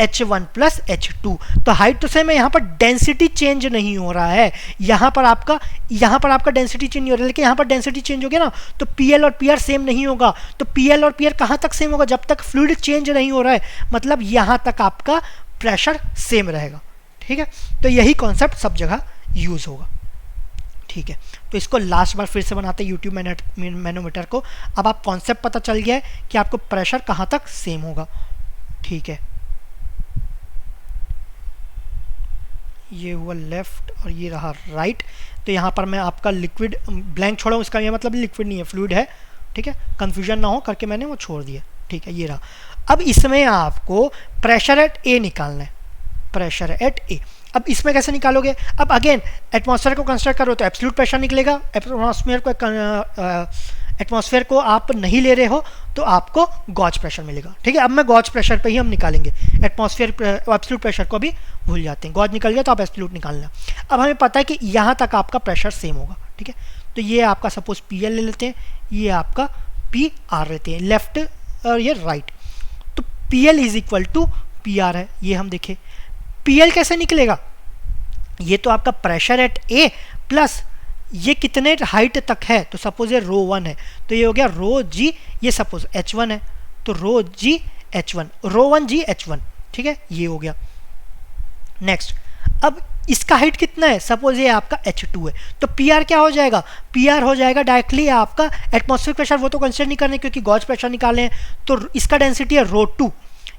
h1 plus h2, तो हाइट तो सेम है, यहाँ पर डेंसिटी चेंज नहीं हो रहा है, यहाँ पर आपका डेंसिटी चेंज नहीं हो रहा है, लेकिन यहाँ पर डेंसिटी चेंज हो गया ना तो पीएल और पीआर सेम नहीं होगा, तो पीएल और पीआर कहाँ तक सेम होगा, जब तक फ्लूइड चेंज नहीं हो रहा है, मतलब यहाँ तक आपका प्रेशर सेम रहेगा। ठीक है, तो यही कॉन्सेप्ट सब जगह यूज होगा। ठीक है, तो इसको लास्ट बार फिर से बनाते हैं यूट्यूब मैनोमीटर को, अब आप कॉन्सेप्ट पता चल गया है कि आपको प्रेशर कहाँ तक सेम होगा। ठीक है, ये हुआ लेफ्ट और ये रहा राइट, तो यहाँ पर मैं आपका लिक्विड ब्लैंक छोड़ा हूँ, इसका ये मतलब लिक्विड नहीं है, फ्लूइड है। ठीक है, कंफ्यूजन ना हो करके मैंने वो छोड़ दिया। ठीक है, ये रहा, अब इसमें आपको प्रेशर एट ए निकालना है, प्रेशर एट ए। अब इसमें कैसे निकालोगे, अब अगेन एटमॉस्फेयर को कंसिडर करो तो एब्सोल्यूट प्रेशर निकलेगा, एटमॉस्फेयर को आप नहीं ले रहे हो तो आपको गॉज प्रेशर मिलेगा। ठीक है, अब मैं गॉज प्रेशर पे ही हम निकालेंगे, एटमॉस्फेयर एब्सोल्यूट प्रेशर को भी भूल जाते हैं, गॉज निकल गया तो आप एब्सोल्यूट निकालना। अब हमें पता है कि यहाँ तक आपका प्रेशर सेम होगा। ठीक है, तो ये आपका सपोज पी एल ले लेते हैं, ये आपका पी आर लेते हैं, लेफ्ट और ये राइट, तो P L is equal to P R है, ये हम देखें पी एल कैसे निकलेगा, ये तो आपका प्रेशर एट ए प्लस ये कितने हाइट तक है, तो सपोज ये रो 1 है, तो ये हो गया रो जी, ये सपोज h1 है, तो रो जी h1, रो 1 जी h1। ठीक है, ये हो गया। नेक्स्ट, अब इसका हाइट कितना है, सपोज ये आपका h2 है, तो pr क्या हो जाएगा, pr हो जाएगा डायरेक्टली आपका एटमॉस्फेरिक प्रेशर, वो तो कंसिडर नहीं करने क्योंकि गॉज प्रेशर निकाले हैं, तो इसका डेंसिटी है रो 2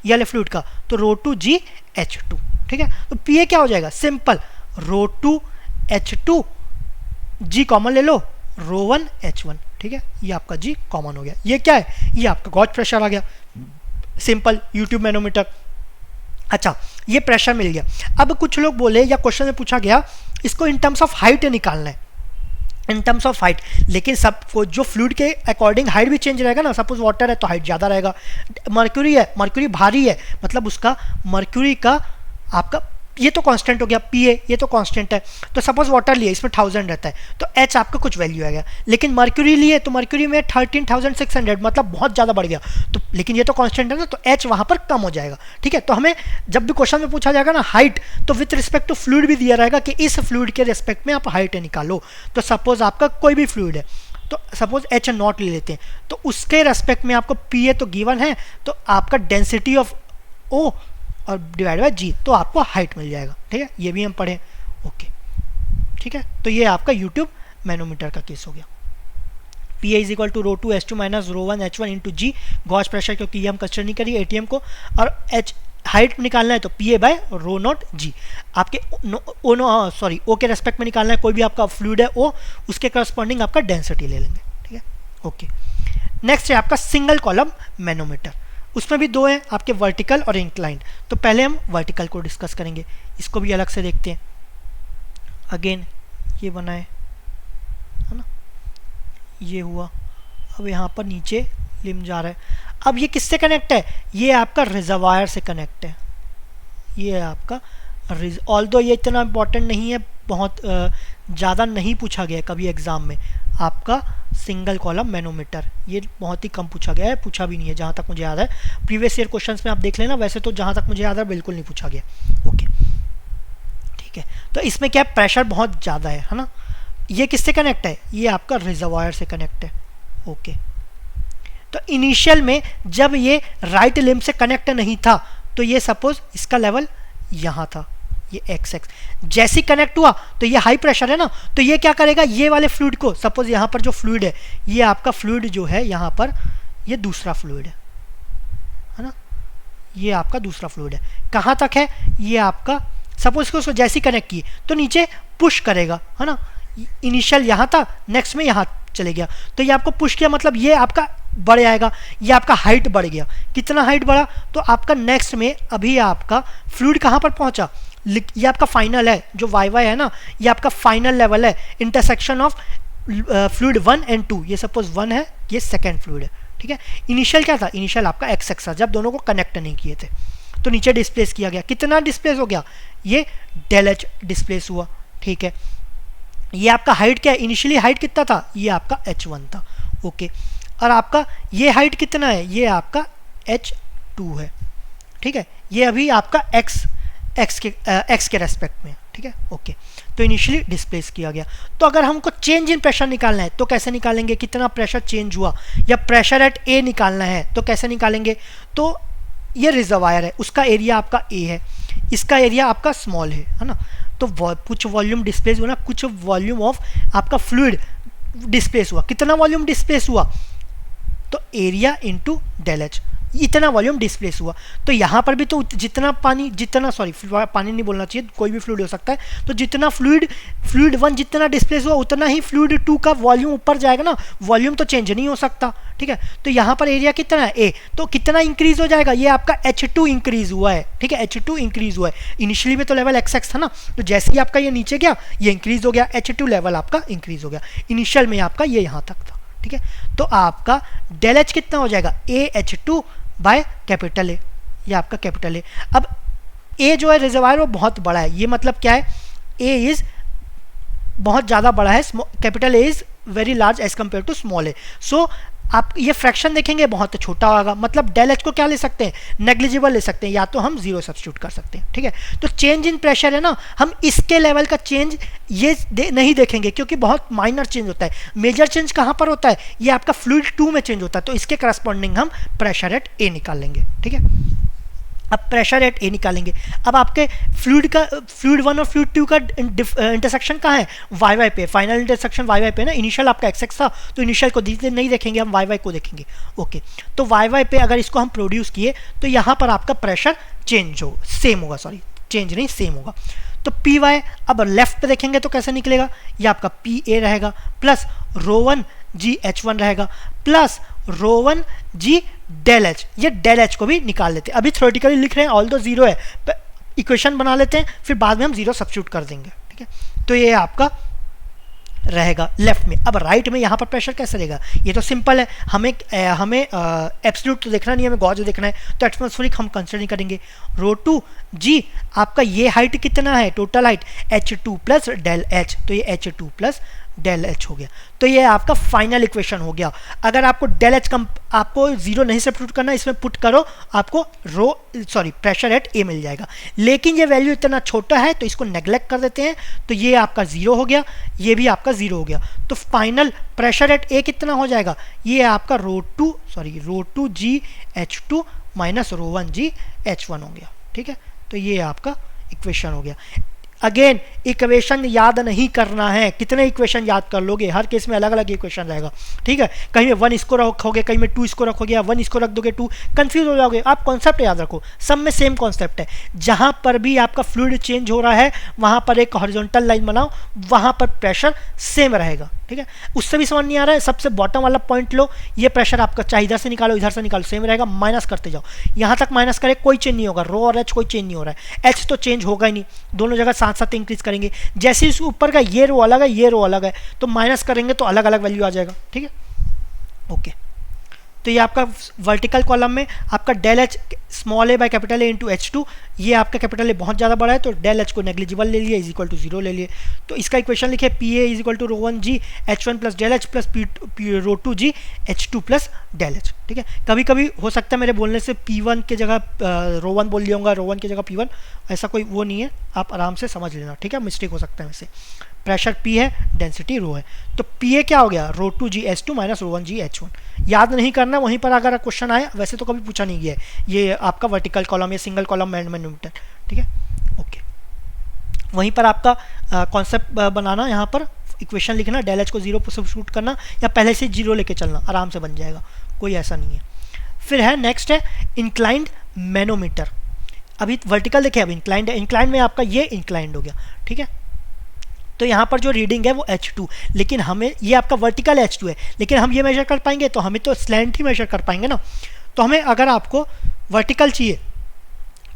ये वाले फ्लूइड का, तो रो 2 जी h2। ठीक है, तो pa क्या हो जाएगा, सिंपल रो 2 h2 जी कॉमन ले लो, रो 1 h1। ठीक है, ये आपका जी कॉमन हो गया, ये क्या है, ये आपका गॉज प्रेशर आ गया, सिंपल यूट्यूब मैनोमीटर। अच्छा, ये प्रेशर मिल गया। अब कुछ लोग बोले या क्वेश्चन में पूछा गया इसको इन टर्म्स ऑफ हाइट निकालना है, इन टर्म्स ऑफ हाइट, लेकिन सबको जो फ्लूइड के अकॉर्डिंग हाइट भी चेंज रहेगा ना, सपोज वाटर है तो हाइट ज़्यादा रहेगा, मर्क्यूरी है, मर्क्यूरी भारी है, मतलब उसका मर्क्यूरी का आपका ये तो कांस्टेंट हो गया, पी ए ये तो कांस्टेंट है, तो सपोज वाटर लिए इसमें 1000 रहता है तो एच आपका कुछ वैल्यू आ गया, लेकिन मर्क्यूरी लिए तो मर्क्यूरी में 13600 मतलब बहुत ज़्यादा बढ़ गया, तो लेकिन ये तो कांस्टेंट है ना, तो एच वहाँ पर कम हो जाएगा। ठीक है, तो हमें जब भी क्वेश्चन में पूछा जाएगा ना हाइट, तो विथ रिस्पेक्ट टू फ्लूइड भी दिया रहेगा कि इस फ्लूइड के रिस्पेक्ट में आप हाइट निकालो, तो सपोज आपका कोई भी फ्लूइड है, तो सपोज एच नॉट ले लेते हैं, तो उसके रेस्पेक्ट में आपको पी ए तो गिवन है, तो आपका डेंसिटी ऑफ ओ और डिवाइड बाय जी, तो आपको हाइट मिल जाएगा। ठीक है, ये भी हम पढ़ें। ओके, ठीक है, तो ये आपका यूट्यूब मैनोमीटर का केस हो गया। P A is equal to rho 2 H 2 minus rho 1 H 1 into G, gauge pressure क्योंकि ये हम कंसिडर नहीं करिए एटीएम को, और एच हाइट निकालना है तो P A by rho naught G, आपके ओ के रेस्पेक्ट में निकालना है, कोई भी आपका फ्लूइड है ओ, उसके करस्पॉन्डिंग आपका डेंसिटी ले लेंगे। ठीक है, ओके। नेक्स्ट है आपका सिंगल कॉलम मैनोमीटर, उसमें भी दो हैं आपके, वर्टिकल और इंक्लाइंड। तो पहले हम वर्टिकल को डिस्कस करेंगे, इसको भी अलग से देखते हैं। अगेन ये बनाए, है ना, ये हुआ। अब यहाँ पर नीचे लिम जा रहा है। अब ये किससे कनेक्ट है? ये आपका रिजर्वायर से कनेक्ट है। ये आपका ऑल्दो ये इतना इम्पोर्टेंट नहीं है, बहुत ज़्यादा नहीं पूछा गया है कभी एग्ज़ाम में। आपका सिंगल कॉलम मैनोमीटर ये बहुत ही कम पूछा गया है, पूछा भी नहीं है जहाँ तक मुझे याद है। प्रीवियस ईयर क्वेश्चंस में आप देख लेना, वैसे तो जहाँ तक मुझे याद है बिल्कुल नहीं पूछा गया। ओके ठीक है, तो इसमें क्या है, प्रेशर बहुत ज़्यादा है ना। ये किससे कनेक्ट है? ये आपका रिजर्वायर से कनेक्ट है। ओके, तो इनिशियल में जब ये राइट लिम्ब से कनेक्ट नहीं था तो ये सपोज इसका लेवल यहाँ था, ये एक्स एक्स। जैसे कनेक्ट हुआ तो ये हाई प्रेशर है ना, तो ये क्या करेगा, ये वाले फ्लूइड को, सपोज यहाँ पर जो फ्लूइड है, ये आपका फ्लूइड जो है यहाँ पर, ये दूसरा फ्लूइड है ना, ये आपका दूसरा फ्लूइड है। कहाँ तक है? ये आपका सपोज इसको जैसे कनेक्ट किए तो नीचे पुश करेगा, है ना। इनिशियल यहाँ था, नेक्स्ट में यहाँ चले गया, तो ये आपको पुश किया, मतलब ये आपका बढ़ जाएगा, ये आपका हाइट बढ़ गया। कितना हाइट बढ़ा? तो आपका नेक्स्ट में अभी आपका फ्लूइड कहाँ पर पहुंचा, ये आपका फाइनल है, जो वाई वाई है ना, ये आपका फाइनल लेवल है, इंटरसेक्शन ऑफ फ्लूइड 1 एंड 2। ये सपोज 1 है, ये सेकेंड फ्लूइड है, ठीक है। इनिशियल क्या था? इनिशियल आपका एक्स एक्स था, जब दोनों को कनेक्ट नहीं किए थे। तो नीचे डिस्प्लेस किया गया, कितना डिस्प्लेस हो गया? ये डेल एच डिस्प्लेस हुआ, ठीक है। ये आपका हाइट क्या है? इनिशियली हाइट कितना था? ये आपका h1 था। ओके, और आपका ये हाइट कितना है? ये आपका h2 है, ठीक है। ये अभी आपका x के रेस्पेक्ट में, ठीक है। ओके, तो इनिशियली डिस्प्लेस किया गया। तो अगर हमको चेंज इन प्रेशर निकालना है तो कैसे निकालेंगे? कितना प्रेशर चेंज हुआ, या प्रेशर एट ए निकालना है तो कैसे निकालेंगे? तो ये रिजर्वायर है, उसका एरिया आपका ए है, इसका एरिया आपका स्मॉल है ना। तो कुछ वॉल्यूम डिस्प्लेस हुआ ना, कुछ वॉल्यूम ऑफ आपका फ्लूइड डिस्प्लेस हुआ। कितना वॉल्यूम डिस्प्लेस हुआ? तो एरिया इंटू डेल एच, इतना वॉल्यूम डिस्प्लेस हुआ। तो यहाँ पर भी तो जितना पानी, जितना सॉरी पानी नहीं बोलना चाहिए, कोई भी फ्लूइड हो सकता है, तो जितना फ्लूइड 1 जितना डिस्प्लेस हुआ उतना ही फ्लूइड 2 का वॉल्यूम ऊपर जाएगा ना, वॉल्यूम तो चेंज नहीं हो सकता, ठीक है। तो यहाँ पर एरिया कितना है? ए, तो कितना इंक्रीज हो जाएगा? ये आपका H2 इंक्रीज हुआ है, ठीक है, H2 इंक्रीज हुआ है। इनिशियली में तो लेवल एक्स एक्स था ना, तो जैसे ही आपका ये नीचे गया ये इंक्रीज हो गया, H2 लेवल आपका इंक्रीज हो गया। इनिशियल में आपका ये यहाँ तक था, ठीक है। तो आपका डेल एच कितना हो जाएगा? AH2 बाय कैपिटल ए, ये आपका कैपिटल ए। अब ए जो है रिजर्वायर वो बहुत बड़ा है, ये मतलब क्या है? ए इज बहुत ज़्यादा बड़ा है, capital A is very large as compare to small A. So आप ये फ्रैक्शन देखेंगे बहुत छोटा होगा, मतलब डेल एच को क्या ले सकते हैं? नेग्लिजिबल ले सकते हैं, या तो हम जीरो सब्स्टिट्यूट कर सकते हैं, ठीक है। तो चेंज इन प्रेशर है ना, हम इसके लेवल का चेंज ये नहीं देखेंगे, क्योंकि बहुत माइनर चेंज होता है। मेजर चेंज कहाँ पर होता है? ये आपका फ्लूइड 2 में चेंज होता है, तो इसके करस्पॉन्डिंग हम प्रेशर एट ए निकाल लेंगे, ठीक है। अब प्रेशर एट ए निकालेंगे। अब आपके फ्लूइड 1 और फ्लूइड 2 का इंटरसेक्शन कहाँ है? वाई वाई पे, फाइनल इंटरसेक्शन वाई वाई पे ना। इनिशियल आपका एक्स एक्स था, तो इनिशियल को नहीं देखेंगे हम, वाई वाई को देखेंगे। ओके, तो वाई वाई पे अगर इसको हम प्रोड्यूस किए तो यहाँ पर आपका प्रेशर चेंज हो सेम होगा, सॉरी चेंज नहीं सेम होगा। तो पी वाई अब लेफ्ट पे देखेंगे तो कैसे निकलेगा? ये आपका पी ए रहेगा प्लस रो1 जी H1 रहेगा प्लस रो1 जी डेल एच। ये डेल एच को भी निकाल लेते हैं, अभी थ्योरेटिकली लिख रहे हैं, ऑल दो जीरो है, इक्वेशन बना लेते हैं, फिर बाद में हम जीरो सब्स्टिट्यूट कर देंगे, ठीक है। तो ये आपका रहेगा लेफ्ट में। अब राइट में यहाँ पर प्रेशर कैसे रहेगा? ये तो सिंपल है, हमें एब्सोल्यूट तो देखना नहीं है, हमें गॉज देखना है, तो एटमॉस्फेरिक हम कंसिडर नहीं करेंगे। रो2 जी आपका ये हाइट कितना है? Total height H2 plus del H, तो ये H2 प्लस डेल एच हो गया। तो ये आपका फाइनल इक्वेशन हो गया। अगर आपको डेल एच आपको जीरो नहीं सब्स्टिट्यूट करना, इसमें पुट करो, आपको प्रेशर एट ए मिल जाएगा। लेकिन ये वैल्यू इतना छोटा है तो इसको नेग्लेक्ट कर देते हैं, तो ये आपका जीरो हो गया, ये भी आपका जीरो हो गया। तो फाइनल प्रेशर एट ए कितना हो जाएगा? ये आपका रो2 जी H2 माइनस रो1 जी H1 हो गया, ठीक है। तो ये आपका इक्वेशन हो गया। अगेन इक्वेशन याद नहीं करना है, कितने इक्वेशन याद कर लोगे, हर केस में अलग अलग इक्वेशन रहेगा, ठीक है। कहीं में 1 इसको रखोगे, कहीं में 2 इसको रखोगे, या 1 इसको रख दोगे 2, कंफ्यूज हो जाओगे। आप कॉन्सेप्ट याद रखो, सब में सेम कॉन्सेप्ट है। जहां पर भी आपका फ्लूइड चेंज हो रहा है वहां पर एक हॉरिजॉन्टल लाइन बनाओ, वहां पर प्रेशर सेम रहेगा, ठीक है। उससे भी समझ नहीं आ रहा है, सबसे बॉटम वाला पॉइंट लो, ये प्रेशर आपका चाहे इधर से निकालो इधर से निकालो सेम रहेगा, माइनस करते जाओ, यहां तक माइनस करे कोई चेंज नहीं होगा, रो और एच कोई चेंज नहीं हो रहा है, एच तो चेंज होगा ही नहीं, दोनों जगह साथ साथ इंक्रीज करेंगे। जैसे इस ऊपर का ये रो अलग है ये रो अलग है, तो माइनस करेंगे तो अलग अलग वैल्यू आ जाएगा, ठीक है। ओके, तो ये आपका वर्टिकल कॉलम में आपका del H small A by capital A into H two, ये आपका कैपिटल ए बहुत ज़्यादा बड़ा है तो डेल एच को नेग्लिजिबल ले लिए, इज इक्वल टू 0 ले लिए। तो इसका इक्वेशन लिखे P A is equal to rho 1 G H 1 plus del H plus P rho 2 G H 2 plus del H, ठीक है। कभी कभी हो सकता है मेरे बोलने से P1 की जगह रो 1 बोल लिया होगा, रो 1 की जगह P1, ऐसा कोई वो नहीं है, आप आराम से समझ लेना, ठीक है। मिस्टेक हो सकता है वैसे। प्रेशर P है, डेंसिटी रो है, तो PA क्या हो गया, रो 2 G H 2 minus rho 1 G H 1। याद नहीं करना, वहीं पर अगर क्वेश्चन आए, वैसे तो कभी पूछा नहीं गया है, ये आपका वर्टिकल कॉलम या सिंगल कॉलम मैनोमीटर, ठीक है। ओके, वहीं पर आपका कॉन्सेप्ट बनाना, यहाँ पर इक्वेशन लिखना, डेल एच को 0 पर सब्स्टिट्यूट करना या पहले से 0 लेके चलना, आराम से बन जाएगा, कोई ऐसा नहीं है। फिर है नेक्स्ट है इंक्लाइंड मैनोमीटर। अभी वर्टिकल देखे, अब इंक्लाइंड है, इंक्लाइंड में आपका ये इंक्लाइंड हो गया, ठीक है। तो यहाँ पर जो रीडिंग है वो H2, लेकिन हमें ये आपका वर्टिकल H2 है, लेकिन हम ये मेजर कर पाएंगे तो हमें तो स्लैंट ही मेजर कर पाएंगे ना। तो हमें अगर आपको वर्टिकल चाहिए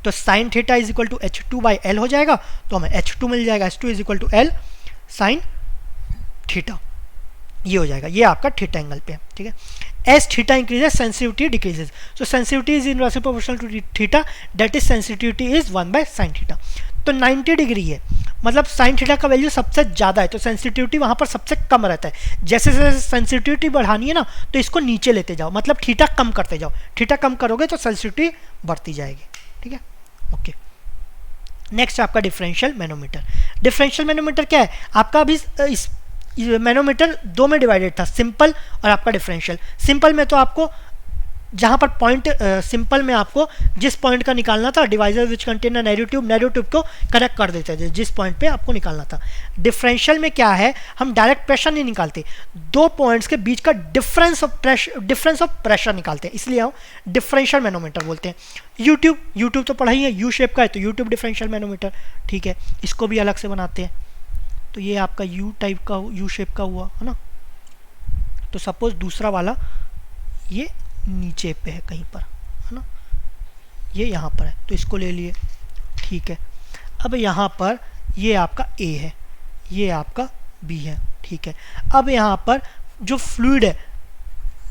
तो sine theta is equal to H2 by L हो जाएगा, तो हमें H2 मिल जाएगा, H2 is equal to L sine theta, ये हो जाएगा, ये आपका थीटा एंगल पे है, ठीक है। As theta increases sensitivity decreases, so sensitivity is inversely proportional to theta, that is sensitivity is 1 by sine theta. तो 90 डिग्री है, मतलब साइन थीटा का वैल्यू सबसे ज़्यादा है, तो सेंसिटिविटी वहाँ पर सबसे कम रहता है। जैसे जैसे सेंसिटिविटी बढ़ानी है ना, तो इसको नीचे लेते जाओ, मतलब थीटा कम करते जाओ, थीटा कम करोगे तो सेंसिटिविटी बढ़ती जाएगी, ठीक है। ओके, नेक्स्ट आपका डिफरेंशियल मैनोमीटर। डिफरेंशियल मैनोमीटर क्या है आपका, अभी इस मैनोमीटर दो में डिवाइडेड था, सिंपल और आपका डिफरेंशियल। सिंपल में तो आपको जहाँ पर पॉइंट सिंपल में आपको जिस पॉइंट का निकालना था, divisor which contain narrow tube को कनेक्ट कर देते थे जिस पॉइंट पे आपको निकालना था। डिफरेंशियल में क्या है, हम डायरेक्ट प्रेशर नहीं निकालते, दो पॉइंट्स के बीच का डिफरेंस ऑफ प्रेशर निकालते हैं, इसलिए हम डिफरेंशियल मैनोमीटर बोलते हैं। यूट्यूब तो पढ़ा ही है, यू शेप का है तो यूट्यूब डिफरेंशियल मैनोमीटर, ठीक है। इसको भी अलग से बनाते हैं, तो ये आपका यू टाइप का यू शेप का हुआ है ना। तो सपोज दूसरा वाला ये नीचे पे है कहीं पर, है ना, ये यहाँ पर है तो इसको ले लिए, ठीक है। अब यहाँ पर ये आपका A है, ये आपका B है, ठीक है। अब यहाँ पर जो फ्लूइड है,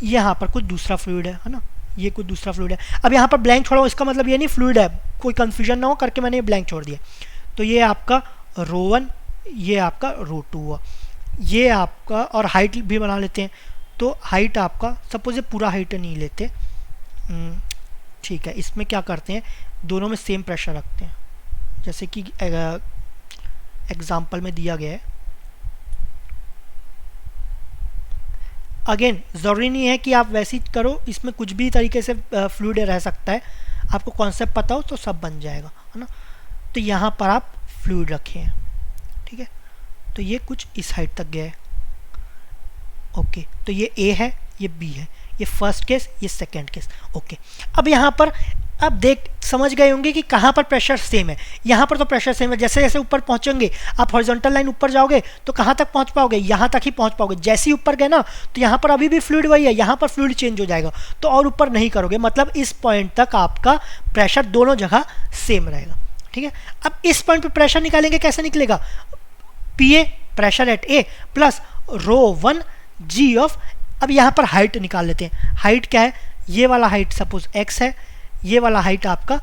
यहाँ पर कुछ दूसरा फ्लूइड है ना, ये कुछ दूसरा फ्लूइड है। अब यहाँ पर ब्लैंक छोड़ा, इसका मतलब ये नहीं फ्लूइड है, कोई कंफ्यूजन ना हो करके मैंने ब्लैंक छोड़ दिया। तो ये आपका रो 1, ये आपका रो 2 हुआ, ये आपका, और हाइट भी बना लेते हैं। तो हाइट आपका सपोज ये पूरा हाइट नहीं लेते, ठीक है। इसमें क्या करते हैं, दोनों में सेम प्रेशर रखते हैं, जैसे कि एग्जाम्पल में दिया गया है। अगेन ज़रूरी नहीं है कि आप वैसे ही करो, इसमें कुछ भी तरीके से फ्लूइड रह सकता है, आपको कॉन्सेप्ट पता हो तो सब बन जाएगा, है ना। तो यहाँ पर आप फ्लूइड रखे हैं, ठीक है। तो ये कुछ इस हाइट तक गया है, ओके। तो ये A है, ये B है, ये फर्स्ट केस, ये सेकंड केस, ओके। अब यहाँ पर अब देख समझ गए होंगे कि कहाँ पर प्रेशर सेम है। यहाँ पर तो प्रेशर सेम है, जैसे जैसे ऊपर पहुँचेंगे आप हॉरिजॉन्टल लाइन ऊपर जाओगे तो कहाँ तक पहुँच पाओगे, यहाँ तक ही पहुँच पाओगे। जैसे ही ऊपर गए ना तो यहाँ पर अभी भी फ्लूइड वही है, यहाँ पर फ्लूइड चेंज हो जाएगा, तो और ऊपर नहीं करोगे, मतलब इस पॉइंट तक आपका प्रेशर दोनों जगह सेम रहेगा, ठीक है। अब इस पॉइंट पर प्रेशर निकालेंगे, कैसे निकलेगा, PA pressure at A plus row 1 G of, अब यहाँ पर हाइट निकाल लेते हैं। हाइट क्या है, ये वाला हाइट सपोज x है, ये वाला हाइट आपका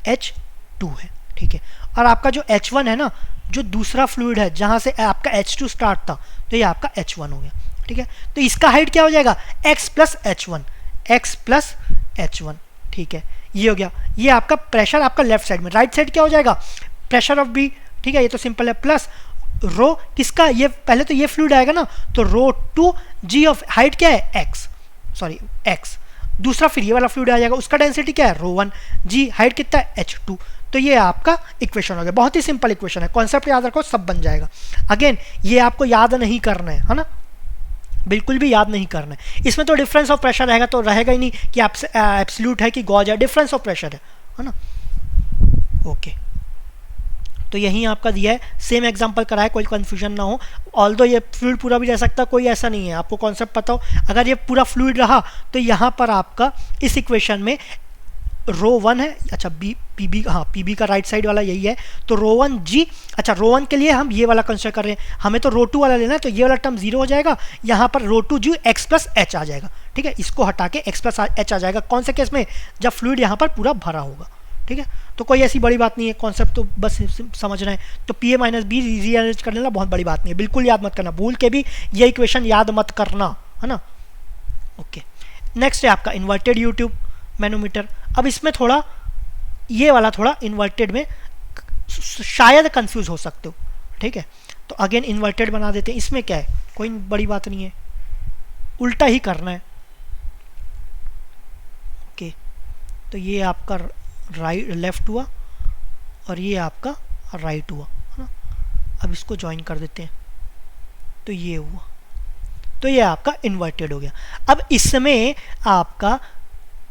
H2 है, ठीक है। और आपका जो H1 है ना, जो दूसरा फ्लूइड है जहाँ से आपका H2 स्टार्ट था, तो ये आपका H1 हो गया, ठीक है। तो इसका हाइट क्या हो जाएगा, x प्लस H1, ठीक है। ये हो गया, ये आपका प्रेशर आपका लेफ्ट साइड में। राइट साइड क्या हो जाएगा, प्रेशर ऑफ B, ठीक है, ये तो सिंपल है, प्लस रो किसका, ये पहले तो ये फ्लूइड आएगा ना, तो रो 2 G ऑफ हाइट क्या है x, दूसरा फिर ये वाला फ्लूइड आ जाएगा, उसका डेंसिटी क्या है रो 1 G, हाइट कितना है H2, तो ये आपका इक्वेशन हो गया। बहुत ही सिंपल इक्वेशन है, कॉन्सेप्ट याद रखो सब बन जाएगा। अगेन ये आपको याद नहीं करना है ना, बिल्कुल भी याद नहीं करना है। इसमें तो डिफरेंस ऑफ प्रेशर रहेगा, तो रहेगा ही नहीं कि एब्सोल्यूट है कि गॉज है, डिफरेंस ऑफ प्रेशर है ना। ओके, तो यही आपका दिया है, सेम एग्जांपल करा है, कोई कंफ्यूजन ना हो। ऑल्दो ये फ्लूइड पूरा भी रह सकता है, कोई ऐसा नहीं है, आपको कॉन्सेप्ट पता हो। अगर ये पूरा फ्लूइड रहा तो यहाँ पर आपका इस इक्वेशन में रो 1 है, अच्छा बी पी बी, हाँ पी बी का राइट साइड वाला यही है, तो रो 1 जी, अच्छा रो 1 के लिए हम ये वाला कंसिडर कर रहे हैं, हमें तो रो 2 वाला लेना है, तो ये वाला टर्म 0 हो जाएगा, यहाँ पर रो 2 जी एक्स प्लस एच आ जाएगा। ठीक है, इसको हटा के एक्स प्लस एच आ जाएगा। कौन से केस में? जब फ्लूइड यहाँ पर पूरा भरा होगा। ठीक है, तो कोई ऐसी बड़ी बात नहीं है, कॉन्सेप्ट तो बस समझना है। तो P A minus B rearrange कर लेना, बहुत बड़ी बात नहीं है, बिल्कुल याद मत करना, भूल के भी ये इक्वेशन याद मत करना, है ना। ओके, नेक्स्ट है आपका इन्वर्टेड यूट्यूब मैनोमीटर। अब इसमें थोड़ा ये वाला थोड़ा इन्वर्टेड में शायद कंफ्यूज हो सकते हो। ठीक है, तो अगेन इन्वर्टेड बना देते हैं। इसमें क्या है, कोई बड़ी बात नहीं है, उल्टा ही करना है। ओके, तो ये आपका राइट लेफ्ट हुआ और ये आपका राइट हुआ, है ना। अब इसको ज्वाइन कर देते हैं, तो ये हुआ, तो ये आपका इन्वर्टेड हो गया। अब इसमें आपका,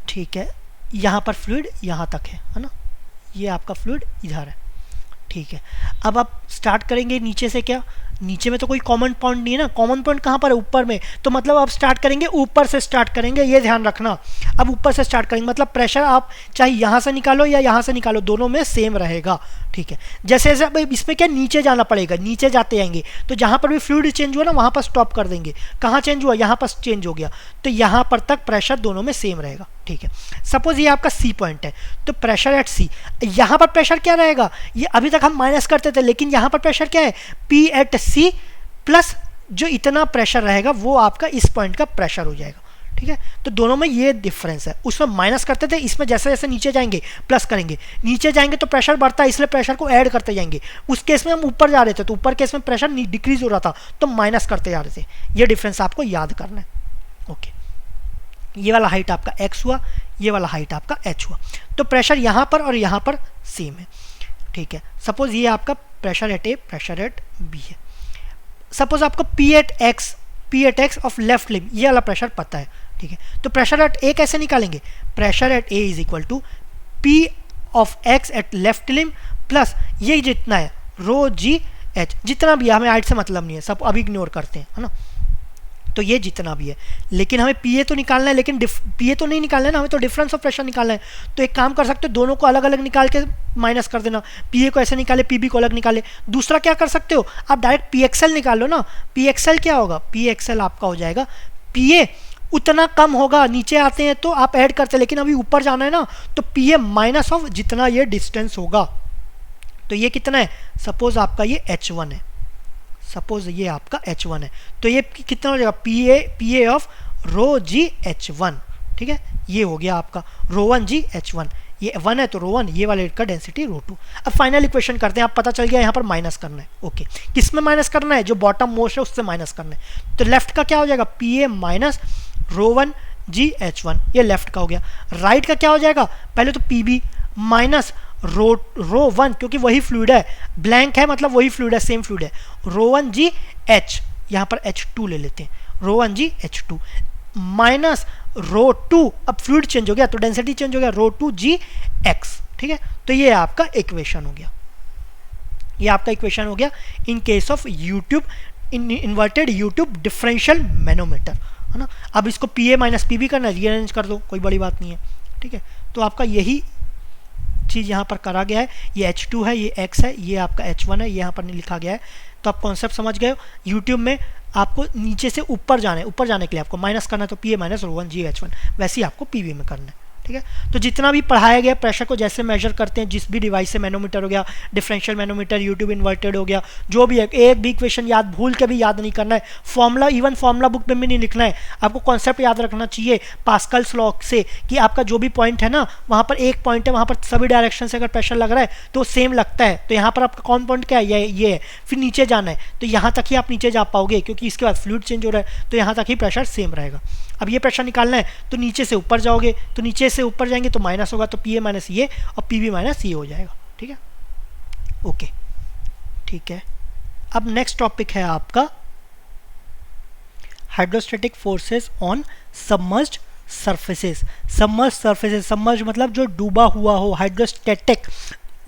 ठीक है, यहाँ पर फ्लूइड यहाँ तक है ना, ये आपका फ्लूइड इधर है। ठीक है, अब आप स्टार्ट करेंगे नीचे से। क्या नीचे में तो कोई कॉमन पॉइंट नहीं है ना, कॉमन पॉइंट कहाँ पर है? ऊपर में। तो मतलब आप स्टार्ट करेंगे ऊपर से स्टार्ट करेंगे, ये ध्यान रखना। अब ऊपर से स्टार्ट करेंगे मतलब प्रेशर आप चाहे यहाँ से निकालो या यहाँ से निकालो, दोनों में सेम रहेगा। ठीक है, जैसे जैसे इसमें क्या नीचे जाना पड़ेगा, नीचे जाते जाएंगे तो जहाँ पर भी फ्लूइड चेंज हुआ ना वहाँ पर स्टॉप कर देंगे। कहाँ चेंज हुआ? यहाँ पर चेंज हो गया, तो यहाँ पर तक प्रेशर दोनों में सेम रहेगा। ठीक है, सपोज ये आपका सी पॉइंट है, तो प्रेशर एट सी, यहाँ पर प्रेशर क्या रहेगा? ये अभी तक हम माइनस करते थे, लेकिन यहाँ पर प्रेशर क्या है? पी एट सी प्लस जो इतना प्रेशर रहेगा वो आपका इस पॉइंट का प्रेशर हो जाएगा। ठीक है, तो दोनों में ये डिफरेंस है। उसमें माइनस करते थे, इसमें जैसे जैसे नीचे जाएंगे प्लस करेंगे, नीचे जाएंगे तो प्रेशर बढ़ता है, इसलिए प्रेशर को ऐड करते जाएंगे। उस केस में हम ऊपर जा रहे थे तो ऊपर केस में प्रेशर डिक्रीज हो रहा था, तो माइनस करते जा रहे थे। ये डिफरेंस आपको याद करना है। ओके, ये वाला हाइट आपका x हुआ, ये वाला हाइट आपका h हुआ, तो प्रेशर यहाँ पर और यहाँ पर सेम है। ठीक है, सपोज ये आपका pressure at A, pressure at B है। सपोज आपको P at X of left limb, ये वाला प्रेशर पता है। ठीक है, तो प्रेशर एट ए कैसे निकालेंगे? Pressure at A is equal to P of X at left limb plus ये जितना है रो जी एच, जितना भी है, हमें हाइट से मतलब नहीं है, सब अभी इग्नोर करते हैं, है ना। तो ये जितना भी है, लेकिन हमें पी ए तो निकालना है, लेकिन पी ए तो नहीं निकालना है ना, हमें तो डिफरेंस ऑफ प्रेशर निकालना है। तो एक काम कर सकते हो, दोनों को अलग अलग निकाल के माइनस कर देना, पी ए को ऐसे निकाले, पी बी को अलग निकाले। दूसरा क्या कर सकते हो, आप डायरेक्ट पी एक्सएल निकाल लो ना। पी एक्सएल क्या होगा? पी एक्सएल आपका हो जाएगा, पी ए उतना कम होगा, नीचे आते हैं तो आप ऐड करते हैं, लेकिन अभी ऊपर जाना है ना, तो पी ए माइनस ऑफ जितना ये डिस्टेंस होगा। तो ये कितना है? सपोज आपका ये H1 है, सपोज ये आपका H1 है, तो ये कितना हो जाएगा? P A of rho G H1। ठीक है, ये हो गया आपका रो 1 जी H1, ये 1 है तो रो 1, ये वाले का डेंसिटी रो 2। अब फाइनल इक्वेशन करते हैं, आप पता चल गया यहाँ पर माइनस करना है। ओके, किस में माइनस करना है? जो बॉटम मोस्ट है उससे माइनस करना है। तो लेफ्ट का क्या हो जाएगा? P A minus rho 1 ji H1, ये लेफ्ट का हो गया। राइट का क्या हो जाएगा? पहले तो पी बी माइनस रो 1, क्योंकि वही फ्लूइड है, ब्लैंक है मतलब वही फ्लूइड है, सेम फ्लूइड है, रो 1 जी एच, यहाँ पर H2 ले लेते हैं, रो 1 जी H2 माइनस रो 2, अब फ्लूइड चेंज हो गया तो डेंसिटी चेंज हो गया, रो 2 जी एक्स। ठीक है, तो ये आपका इक्वेशन हो गया, ये आपका इक्वेशन हो गया in case of U tube, inverted U tube differential manometer, है ना। अब इसको P A minus P B करना है, रीअरेंज कर दो, कोई बड़ी बात नहीं है। ठीक है, तो आपका यही चीज़ यहाँ पर करा गया है। ये H2 है, ये X है, ये आपका H1 है, ये यहाँ पर नहीं लिखा गया है। तो आप कॉन्सेप्ट समझ गए हो। यूट्यूब में आपको नीचे से ऊपर जाना है, ऊपर जाने के लिए आपको माइनस करना है, तो P A minus rho 1 ji H1, वैसे ही आपको पी बी में करना है। ठीक है, तो जितना भी पढ़ाया गया प्रेशर को जैसे मेजर करते हैं, जिस भी डिवाइस से, मैनोमीटर हो गया, डिफरेंशियल मैनोमीटर, यूट्यूब इन्वर्टेड हो गया, जो भी है, एक भी इक्वेशन याद भूल के भी याद नहीं करना है। फॉर्मूला इवन फॉर्मूला बुक में भी नहीं लिखना है, आपको कॉन्सेप्ट याद रखना चाहिए पास्कल्स लॉ से, कि आपका जो भी पॉइंट है ना, वहाँ पर एक पॉइंट है, वहाँ पर सभी डायरेक्शन से अगर प्रेशर लग रहा है तो सेम लगता है। तो यहाँ पर आपका कौन पॉइंट क्या है? ये है। फिर नीचे जाना है तो यहाँ तक ही आप नीचे जा पाओगे, क्योंकि इसके बाद फ्लूइड चेंज हो रहा है, तो यहाँ तक ही प्रेशर सेम रहेगा। अब ये प्रेशर निकालना है तो नीचे से ऊपर जाओगे, तो नीचे से ऊपर जाएंगे तो माइनस होगा, तो पी ए माइनस ये और पी बी माइनस ये हो जाएगा। ठीक है। ठीक है, ओके, ठीक है। अब नेक्स्ट टॉपिक है आपका hydrostatic forces on submerged surfaces. Submerged surfaces, submerged मतलब जो डूबा हुआ हो, हाइड्रोस्टैटिक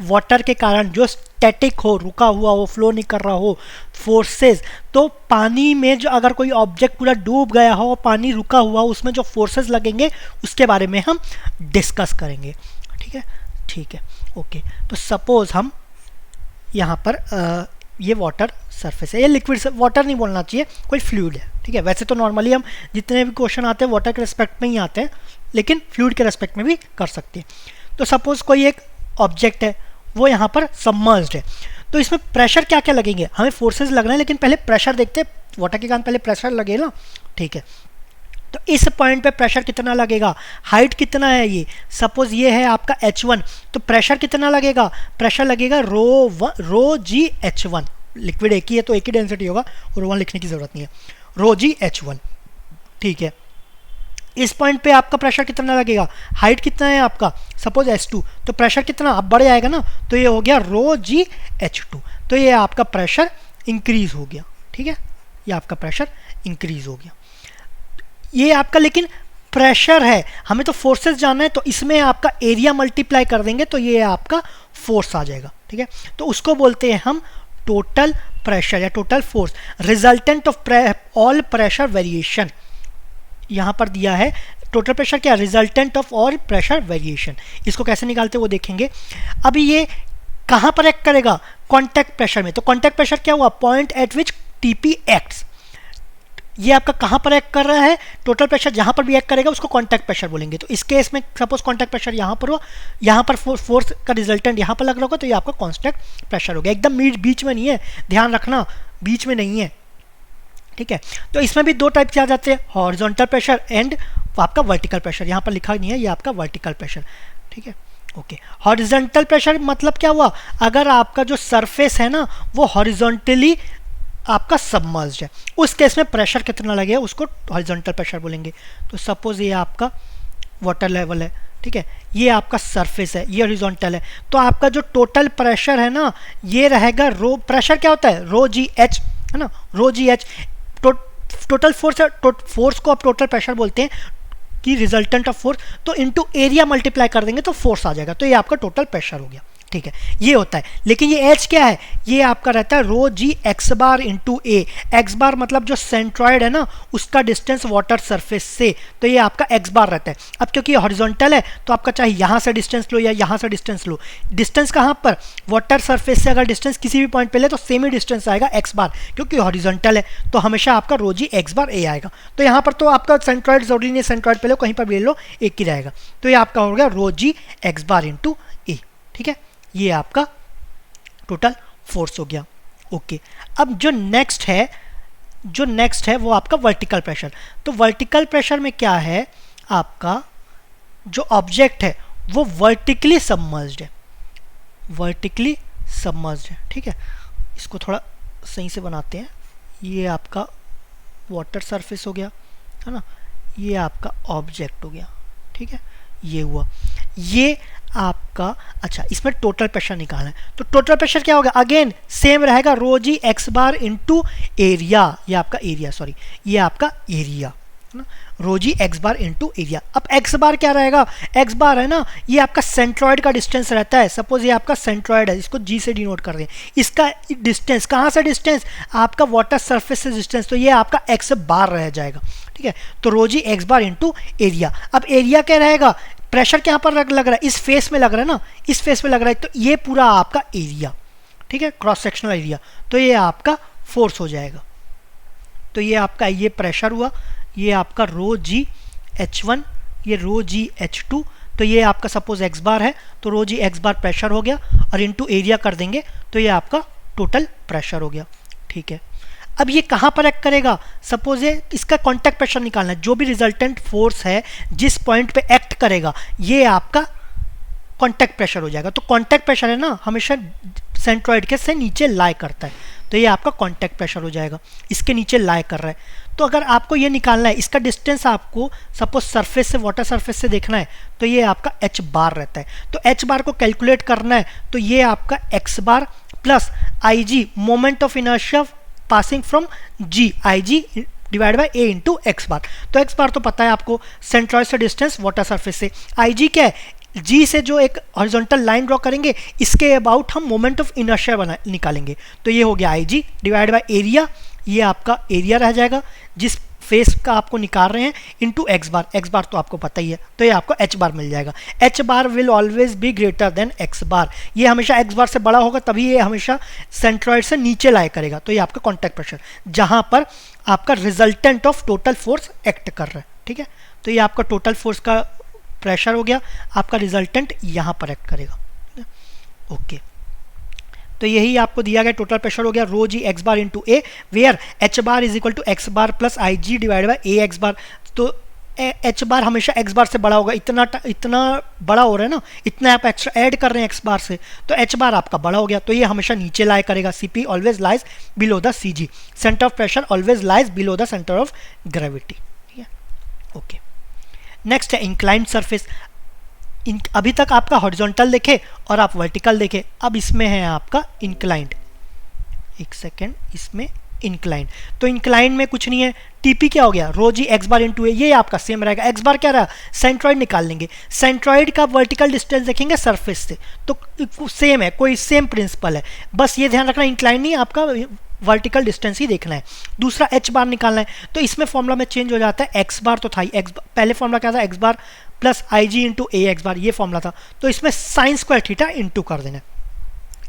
वाटर के कारण जो स्टैटिक हो, रुका हुआ हो, फ्लो नहीं कर रहा हो, फोर्सेस, तो पानी में जो अगर कोई ऑब्जेक्ट पूरा डूब गया हो, पानी रुका हुआ हो, उसमें जो फोर्सेस लगेंगे उसके बारे में हम डिस्कस करेंगे। ठीक है, ठीक है, ओके। तो सपोज हम यहाँ पर ये वाटर सरफेस है, ये लिक्विड वाटर नहीं बोलना चाहिए, कोई फ्लूइड है। ठीक है, वैसे तो नॉर्मली हम जितने भी क्वेश्चन आते हैं वाटर के रेस्पेक्ट में ही आते हैं, लेकिन फ्लूइड के रेस्पेक्ट में भी कर सकते हैं। तो सपोज कोई एक ऑब्जेक्ट है, वो यहाँ पर सबमर्ज्ड है, तो इसमें प्रेशर क्या क्या लगेंगे, हमें फोर्सेस लग रहे हैं, लेकिन पहले प्रेशर देखते हैं। वाटर के कारण पहले प्रेशर लगे ना, ठीक है। तो इस पॉइंट पे प्रेशर कितना लगेगा, हाइट कितना है, ये सपोज ये है आपका h1, तो प्रेशर कितना लगेगा, प्रेशर लगेगा रो जी h1, लिक्विड एक ही है तो एक ही डेंसिटी होगा, रो 1 लिखने की जरूरत नहीं है, रो जी h1। ठीक है, इस पॉइंट पे आपका प्रेशर कितना लगेगा, हाइट कितना है आपका, सपोज h2, तो प्रेशर कितना अब बढ़ जाएगा ना, तो ये हो गया रो जी h2, तो ये आपका प्रेशर इंक्रीज हो गया। ठीक है, ये आपका प्रेशर इंक्रीज हो गया, ये आपका, लेकिन प्रेशर है, हमें तो फोर्सेस जानना है, तो इसमें आपका एरिया मल्टीप्लाई कर देंगे तो ये आपका फोर्स आ जाएगा। ठीक है, तो उसको बोलते हैं हम टोटल प्रेशर या total force, resultant of all pressure variation. यहां पर दिया है टोटल प्रेशर क्या, resultant of all pressure variation. इसको कैसे निकालते वो देखेंगे। अभी ये कहां पर एक्ट करेगा, कॉन्टैक्ट प्रेशर में। तो कॉन्टैक्ट प्रेशर क्या हुआ, पॉइंट एट विच टीपी एक्ट्स। ये आपका कहां पर एक्ट कर रहा है, टोटल प्रेशर जहां पर भी एक्ट करेगा उसको कॉन्टैक्ट प्रेशर बोलेंगे। तो इस केस में सपोज कॉन्टैक्ट प्रेशर यहां पर हो, यहां पर फोर्स का रिजल्टेंट यहां पर लग रहा होगा, तो ये आपका कॉन्टैक्ट प्रेशर हो गया। एकदम बीच में नहीं है, ध्यान रखना, बीच में नहीं है। ठीक है, तो इसमें भी दो टाइप के आ जाते हैं, हॉरिजॉन्टल प्रेशर एंड आपका वर्टिकल प्रेशर। यहां पर लिखा नहीं है, ये आपका वर्टिकल प्रेशर। ठीक है, ओके। हॉरिजॉन्टल प्रेशर मतलब क्या हुआ, अगर आपका जो सरफेस है ना वो हॉरिजॉन्टली आपका सबमर्ज्ड है, उस केस में प्रेशर कितना लगेगा उसको हॉरिजॉन्टल प्रेशर बोलेंगे। तो सपोज ये आपका वाटर लेवल है, ठीक है, ये आपका सरफेस है, ये हॉरिजॉन्टल है, तो आपका जो टोटल प्रेशर है ना ये रहेगा रो, प्रेशर क्या होता है, रो जी एच, है ना, रो जी एच। टोटल फोर्स है, फोर्स को आप टोटल प्रेशर बोलते हैं कि रिजल्टेंट ऑफ फोर्स, तो इनटू एरिया मल्टीप्लाई कर देंगे तो फोर्स आ जाएगा, तो ये आपका टोटल प्रेशर हो गया। ठीक है, ये होता है। लेकिन ये एच क्या है, ये आपका रहता है rho G X bar into ए। एक्स बार मतलब जो सेंट्रॉइड है ना उसका डिस्टेंस वाटर सरफेस से, तो ये आपका एक्स बार रहता है। अब क्योंकि ये हॉरिजॉन्टल है तो आपका चाहे यहाँ से डिस्टेंस लो या यहाँ से डिस्टेंस लो, डिस्टेंस कहाँ पर, वाटर सरफेस से अगर डिस्टेंस किसी भी पॉइंट पे ले तो सेम ही डिस्टेंस आएगा एक्स बार, क्योंकि हॉरिजॉन्टल है तो हमेशा आपका रो जी एक्स बार ए आएगा। तो यहाँ पर तो आपका सेंट्रॉइड जरूरी नहीं, सेंट्रॉइड पे लो कहीं पर भी ले लो एक ही रहेगा, तो ये आपका हो गया rho G X bar into ए। ठीक है, ये आपका टोटल फोर्स हो गया। ओके, अब जो नेक्स्ट है वो आपका वर्टिकल प्रेशर। तो वर्टिकल प्रेशर में क्या है, आपका जो ऑब्जेक्ट है वो वर्टिकली सबमर्ज्ड है, वर्टिकली सबमर्ज्ड है। ठीक है, इसको थोड़ा सही से बनाते हैं। ये आपका वाटर सरफेस हो गया, है ना, ये आपका ऑब्जेक्ट हो गया। ठीक है, ये हुआ, ये आपका, अच्छा इसमें टोटल प्रेशर निकालना है, तो टोटल प्रेशर क्या होगा, अगेन सेम रहेगा रो G X bar into area, ये आपका एरिया, सॉरी ये आपका एरिया, है ना, रो G X bar into area. अब एक्स बार क्या रहेगा, एक्स बार है ना ये आपका सेंट्रॉइड का डिस्टेंस रहता है। सपोज ये आपका सेंट्रॉइड है, इसको जी से डिनोट कर दें, इसका डिस्टेंस कहाँ से, डिस्टेंस आपका वाटर सरफेस से डिस्टेंस, तो ये आपका एक्स बार रह जाएगा। ठीक है, तो रो G X bar into area. अब एरिया क्या रहेगा, प्रेशर क्या पर लग रहा है, इस फेस में लग रहा है ना, इस फेस में लग रहा है, तो ये पूरा आपका एरिया, ठीक है, क्रॉस सेक्शनल एरिया, तो ये आपका फोर्स हो जाएगा। तो ये आपका ये प्रेशर हुआ, ये आपका रो जी H1, ये रो जी H2, तो ये आपका सपोज एक्स बार है तो रो जी एक्स बार प्रेशर हो गया, और इंटू एरिया कर देंगे तो ये आपका टोटल प्रेशर हो गया। ठीक है, अब ये कहाँ पर एक्ट करेगा, सपोज ये इसका कॉन्टैक्ट प्रेशर निकालना है, जो भी रिजल्टेंट फोर्स है जिस पॉइंट पे एक्ट करेगा ये आपका कॉन्टैक्ट प्रेशर हो जाएगा। तो कॉन्टैक्ट प्रेशर है ना हमेशा सेंट्रॉइड के से नीचे लाई करता है, तो तो ये आपका कॉन्टैक्ट प्रेशर हो जाएगा, इसके नीचे लाई कर रहा है। तो अगर आपको ये निकालना है, इसका डिस्टेंस आपको सपोज सरफेस से, वाटर सरफेस से देखना है, तो ये आपका h बार रहता है। तो h बार को कैलकुलेट करना है, तो ये आपका x bar plus IG moment of inertia passing from g, IG divide by a into X bar. तो x बार तो पता है आपको, सेंट्रॉइड से डिस्टेंस वाटर सरफेस से। IG क्या है, G से जो एक हॉरिजॉन्टल लाइन ड्रॉ करेंगे, इसके अबाउट हम मोमेंट ऑफ इनर्शिया निकालेंगे। तो ये हो गया IG डिवाइड बाय एरिया, ये आपका एरिया रह जाएगा जिस फेस का आपको निकाल रहे हैं, इनटू एक्स बार तो आपको पता ही है, तो ये आपको h बार मिल जाएगा। h bar will always be greater than x बार, ये हमेशा x बार से बड़ा होगा, तभी ये हमेशा सेंट्रॉइड से नीचे लाई करेगा। तो ये आपका कॉन्टैक्ट प्रेशर, जहां पर आपका resultant of total force act कर रहा है, ठीक है। तो ये आपका टोटल फोर्स का प्रेशर हो गया, आपका रिजल्टेंट यहां पर एक्ट करेगा, ओके। तो यही आपको दिया गया टोटल प्रेशर हो गया rho G X bar into A, where H bar is equal to X bar plus I G divide by A X bar. तो एच बार हमेशा एक्स बार से बड़ा होगा, इतना बड़ा हो रहा है ना, इतना आप एक्स्ट्रा ऐड कर रहे हैं एक्स बार से, तो एच बार आपका बड़ा हो गया, तो ये हमेशा नीचे लाई करेगा। C P always lies below the C G, centre of pressure always lies below the centre of gravity, ठीक है, ओके। नेक्स्ट है इंक्लाइंड सरफेस। अभी तक आपका हॉरिजॉन्टल देखे और आप वर्टिकल देखे, अब इसमें है आपका इंक्लाइंड। एक सेकेंड, इसमें इंक्लाइंड, तो इंक्लाइंड में कुछ नहीं है, टीपी क्या हो गया rho G X bar into ए, ये आपका सेम रहेगा। एक्स बार क्या रहा, सेंट्रॉइड निकाल लेंगे, सेंट्रॉइड का वर्टिकल डिस्टेंस देखेंगे सरफेस से, तो सेम है, कोई सेम प्रिंसिपल है, बस ये ध्यान रखना इंक्लाइंड नहीं, आपका वर्टिकल डिस्टेंस ही देखना है। दूसरा एच बार निकालना है, तो इसमें फॉर्मूला में चेंज हो जाता है, एक्स बार तो था ही, एक्स पहले फॉर्मूला क्या था, x bar plus I ji into A X बार, ये फॉर्मूला था, तो इसमें साइन स्क्वायर थीटा इंटू कर देना।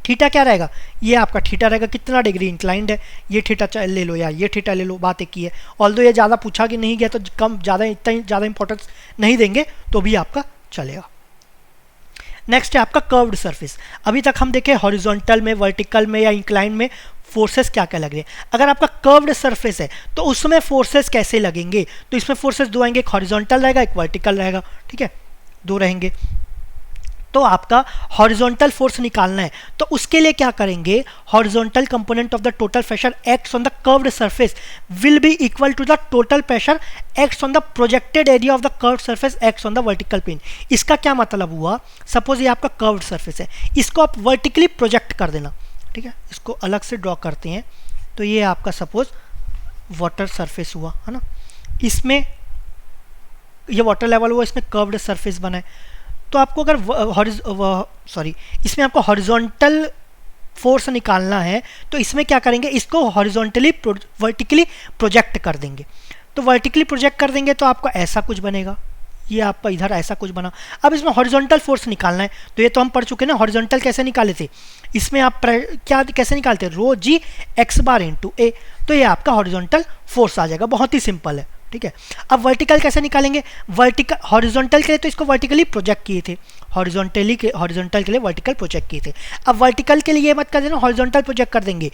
थीटा क्या रहेगा, ये आपका थीटा रहेगा, कितना डिग्री इंक्लाइंड है, ये थीटा ले लो या ये थीटा ले लो, बात एक ही है। ऑल्दो ये ज़्यादा पूछा कि नहीं गया तो कम ज़्यादा इतना ज़्यादा इंपॉर्टेंस नहीं देंगे तो भी आपका चलेगा। नेक्स्ट है आपका कर्व्ड सरफेस। अभी तक हम देखे हॉरिजॉन्टल में, वर्टिकल में या इंक्लाइन में फोर्सेस क्या क्या लग रहे हैं। अगर आपका कर्व्ड सरफेस है तो उसमें फोर्सेस कैसे लगेंगे, तो इसमें फोर्सेस दो आएंगे, एक हॉरिजॉन्टल रहेगा एक वर्टिकल रहेगा, ठीक है, दो रहेंगे। तो आपका हॉरिजॉन्टल फोर्स निकालना है, तो उसके लिए क्या करेंगे, horizontal component of the total pressure acts on the curved surface will be equal to the total pressure acts on the projected area of the curved surface acts on the vertical plane. इसका क्या मतलब हुआ, suppose ये आपका curved surface है, इसको आप vertically project कर देना, ठीक है, इसको अलग से ड्रॉ करते हैं। तो ये आपका सपोज वाटर सरफेस हुआ है ना, इसमें ये वाटर लेवल हुआ, इसमें कर्व्ड सरफेस बना है। तो आपको अगर इसमें आपको हॉरिजॉन्टल फोर्स निकालना है, तो इसमें क्या करेंगे, इसको हॉरिजॉन्टली वर्टिकली प्रोजेक्ट कर देंगे। तो वर्टिकली प्रोजेक्ट कर देंगे तो आपको ऐसा कुछ बनेगा, ये आपका इधर ऐसा कुछ बना। अब इसमें हॉरिजॉन्टल फोर्स निकालना है, तो ये तो हम पढ़ चुके ना, हॉरिजॉन्टल कैसे निकाले थे, इसमें आप क्या कैसे निकालते हैं, रो जी एक्स बार इंटू ए, तो ये आपका हॉरिजॉन्टल फोर्स आ जाएगा, बहुत ही सिंपल है, ठीक है। अब वर्टिकल कैसे निकालेंगे, वर्टिकल हॉरिजॉन्टल के लिए तो इसको वर्टिकली प्रोजेक्ट किए थे, हॉरिजॉन्टल के लिए वर्टिकल प्रोजेक्ट किए थे। अब वर्टिकल के लिए ये मत कर देना हॉरिजॉन्टल प्रोजेक्ट कर देंगे,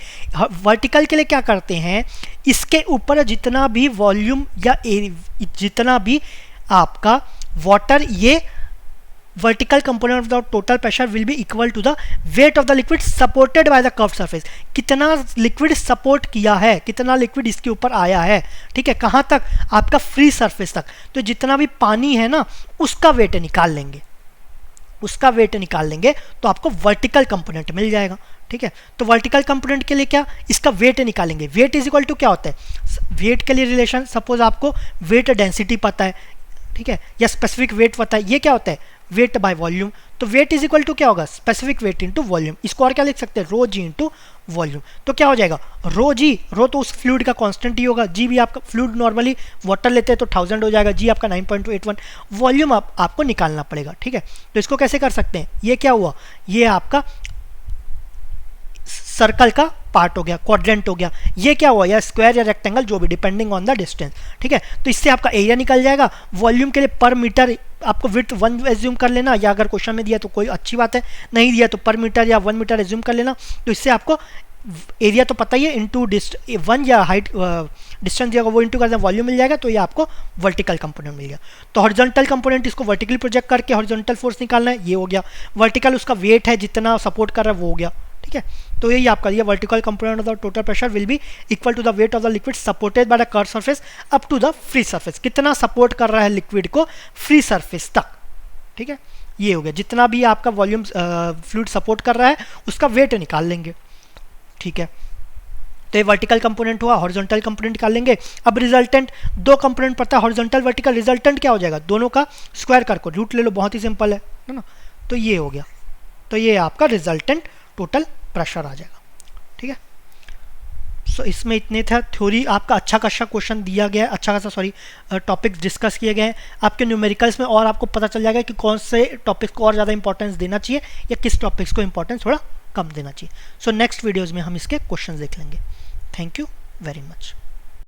वर्टिकल के लिए क्या करते हैं, इसके ऊपर जितना भी वॉल्यूम या जितना भी आपका वाटर, ये vertical component of the total pressure will be equal to the weight of the liquid supported by the curved surface. कितना लिक्विड सपोर्ट किया है, कितना लिक्विड इसके ऊपर आया है, ठीक है, कहाँ तक, आपका फ्री सरफेस तक। तो जितना भी पानी है ना, उसका वेट निकाल लेंगे, उसका वेट निकाल लेंगे तो आपको वर्टिकल कंपोनेंट मिल जाएगा, ठीक है। तो वर्टिकल कंपोनेंट के लिए क्या, इसका वेट निकालेंगे। वेट इज इक्वल टू क्या होता है, वेट के लिए रिलेशन, सपोज आपको वेट डेंसिटी पता है, ठीक है, या स्पेसिफिक वेट पता है, ये क्या होता है, वेट बाय वॉल्यूम। तो वेट इज इक्वल टू क्या होगा, स्पेसिफिक वेट इनटू वॉल्यूम। इसको और क्या लिख सकते हैं, रो जी इनटू वॉल्यूम। तो क्या हो जाएगा, रो जी, रो तो उस फ्लूइड का कांस्टेंट ही होगा, जी भी आपका फ्लूइड नॉर्मली वाटर लेते हैं तो 1000 हो जाएगा, जी आपका 9.281, वॉल्यूम आपको निकालना पड़ेगा, ठीक है। तो इसको कैसे कर सकते हैं, ये क्या हुआ, ये आपका सर्कल का पार्ट हो गया, क्वाड्रेंट हो गया, ये क्या हुआ, या स्क्वायर या रेक्टेंगल, जो भी डिपेंडिंग ऑन द डिस्टेंस, ठीक है। तो इससे आपका एरिया निकल जाएगा। वॉल्यूम के लिए पर मीटर आपको विड्थ 1 एज्यूम कर लेना, या अगर क्वेश्चन में दिया तो कोई अच्छी बात है, नहीं दिया तो पर मीटर या 1 मीटर एज्यूम कर लेना। तो इससे आपको एरिया तो पता ही है, इंटू 1 या हाइट डिस्टेंस दिया वो इंटू कर दें, वॉल्यूम मिल जाएगा, तो ये आपको वर्टिकल कंपोनेंट मिल गया। तो हॉरिजॉन्टल कंपोनेंट इसको वर्टिकली प्रोजेक्ट करके हॉरिजॉन्टल फोर्स निकालना है, ये हो गया। वर्टिकल उसका वेट है, जितना सपोर्ट कर रहा है वो हो गया, ठीक है। तो यही आपका ये vertical component of the total pressure will be equal to the weight of the liquid supported by the curve surface up to the free surface. कितना सपोर्ट कर रहा है लिक्विड को फ्री सरफेस तक, ठीक है। ये हो गया, जितना भी आपका वॉल्यूम फ्लूइड सपोर्ट कर रहा है उसका वेट निकाल लेंगे, ठीक है। तो ये वर्टिकल कंपोनेंट हुआ, हॉरिजॉन्टल कंपोनेंट निकाल लेंगे। अब रिजल्टेंट, दो कंपोनेंट पड़ता है हॉरिजॉन्टल वर्टिकल, रिजल्टेंट क्या हो जाएगा, दोनों का स्क्वायर करके रूट ले लो, बहुत ही सिंपल है ना। तो ये हो गया, तो ये आपका रिजल्टेंट टोटल प्रेशर आ जाएगा, ठीक है। सो इसमें इतने था थ्योरी आपका, अच्छा खासा क्वेश्चन दिया गया है, अच्छा खासा सॉरी टॉपिक्स डिस्कस किए गए हैं आपके न्यूमेरिकल्स में, और आपको पता चल जाएगा कि कौन से टॉपिक्स को और ज़्यादा इंपॉर्टेंस देना चाहिए या किस टॉपिक्स को इंपॉर्टेंस थोड़ा कम देना चाहिए। सो नेक्स्ट वीडियोज़ में हम इसके क्वेश्चन देख लेंगे। Thank you very much.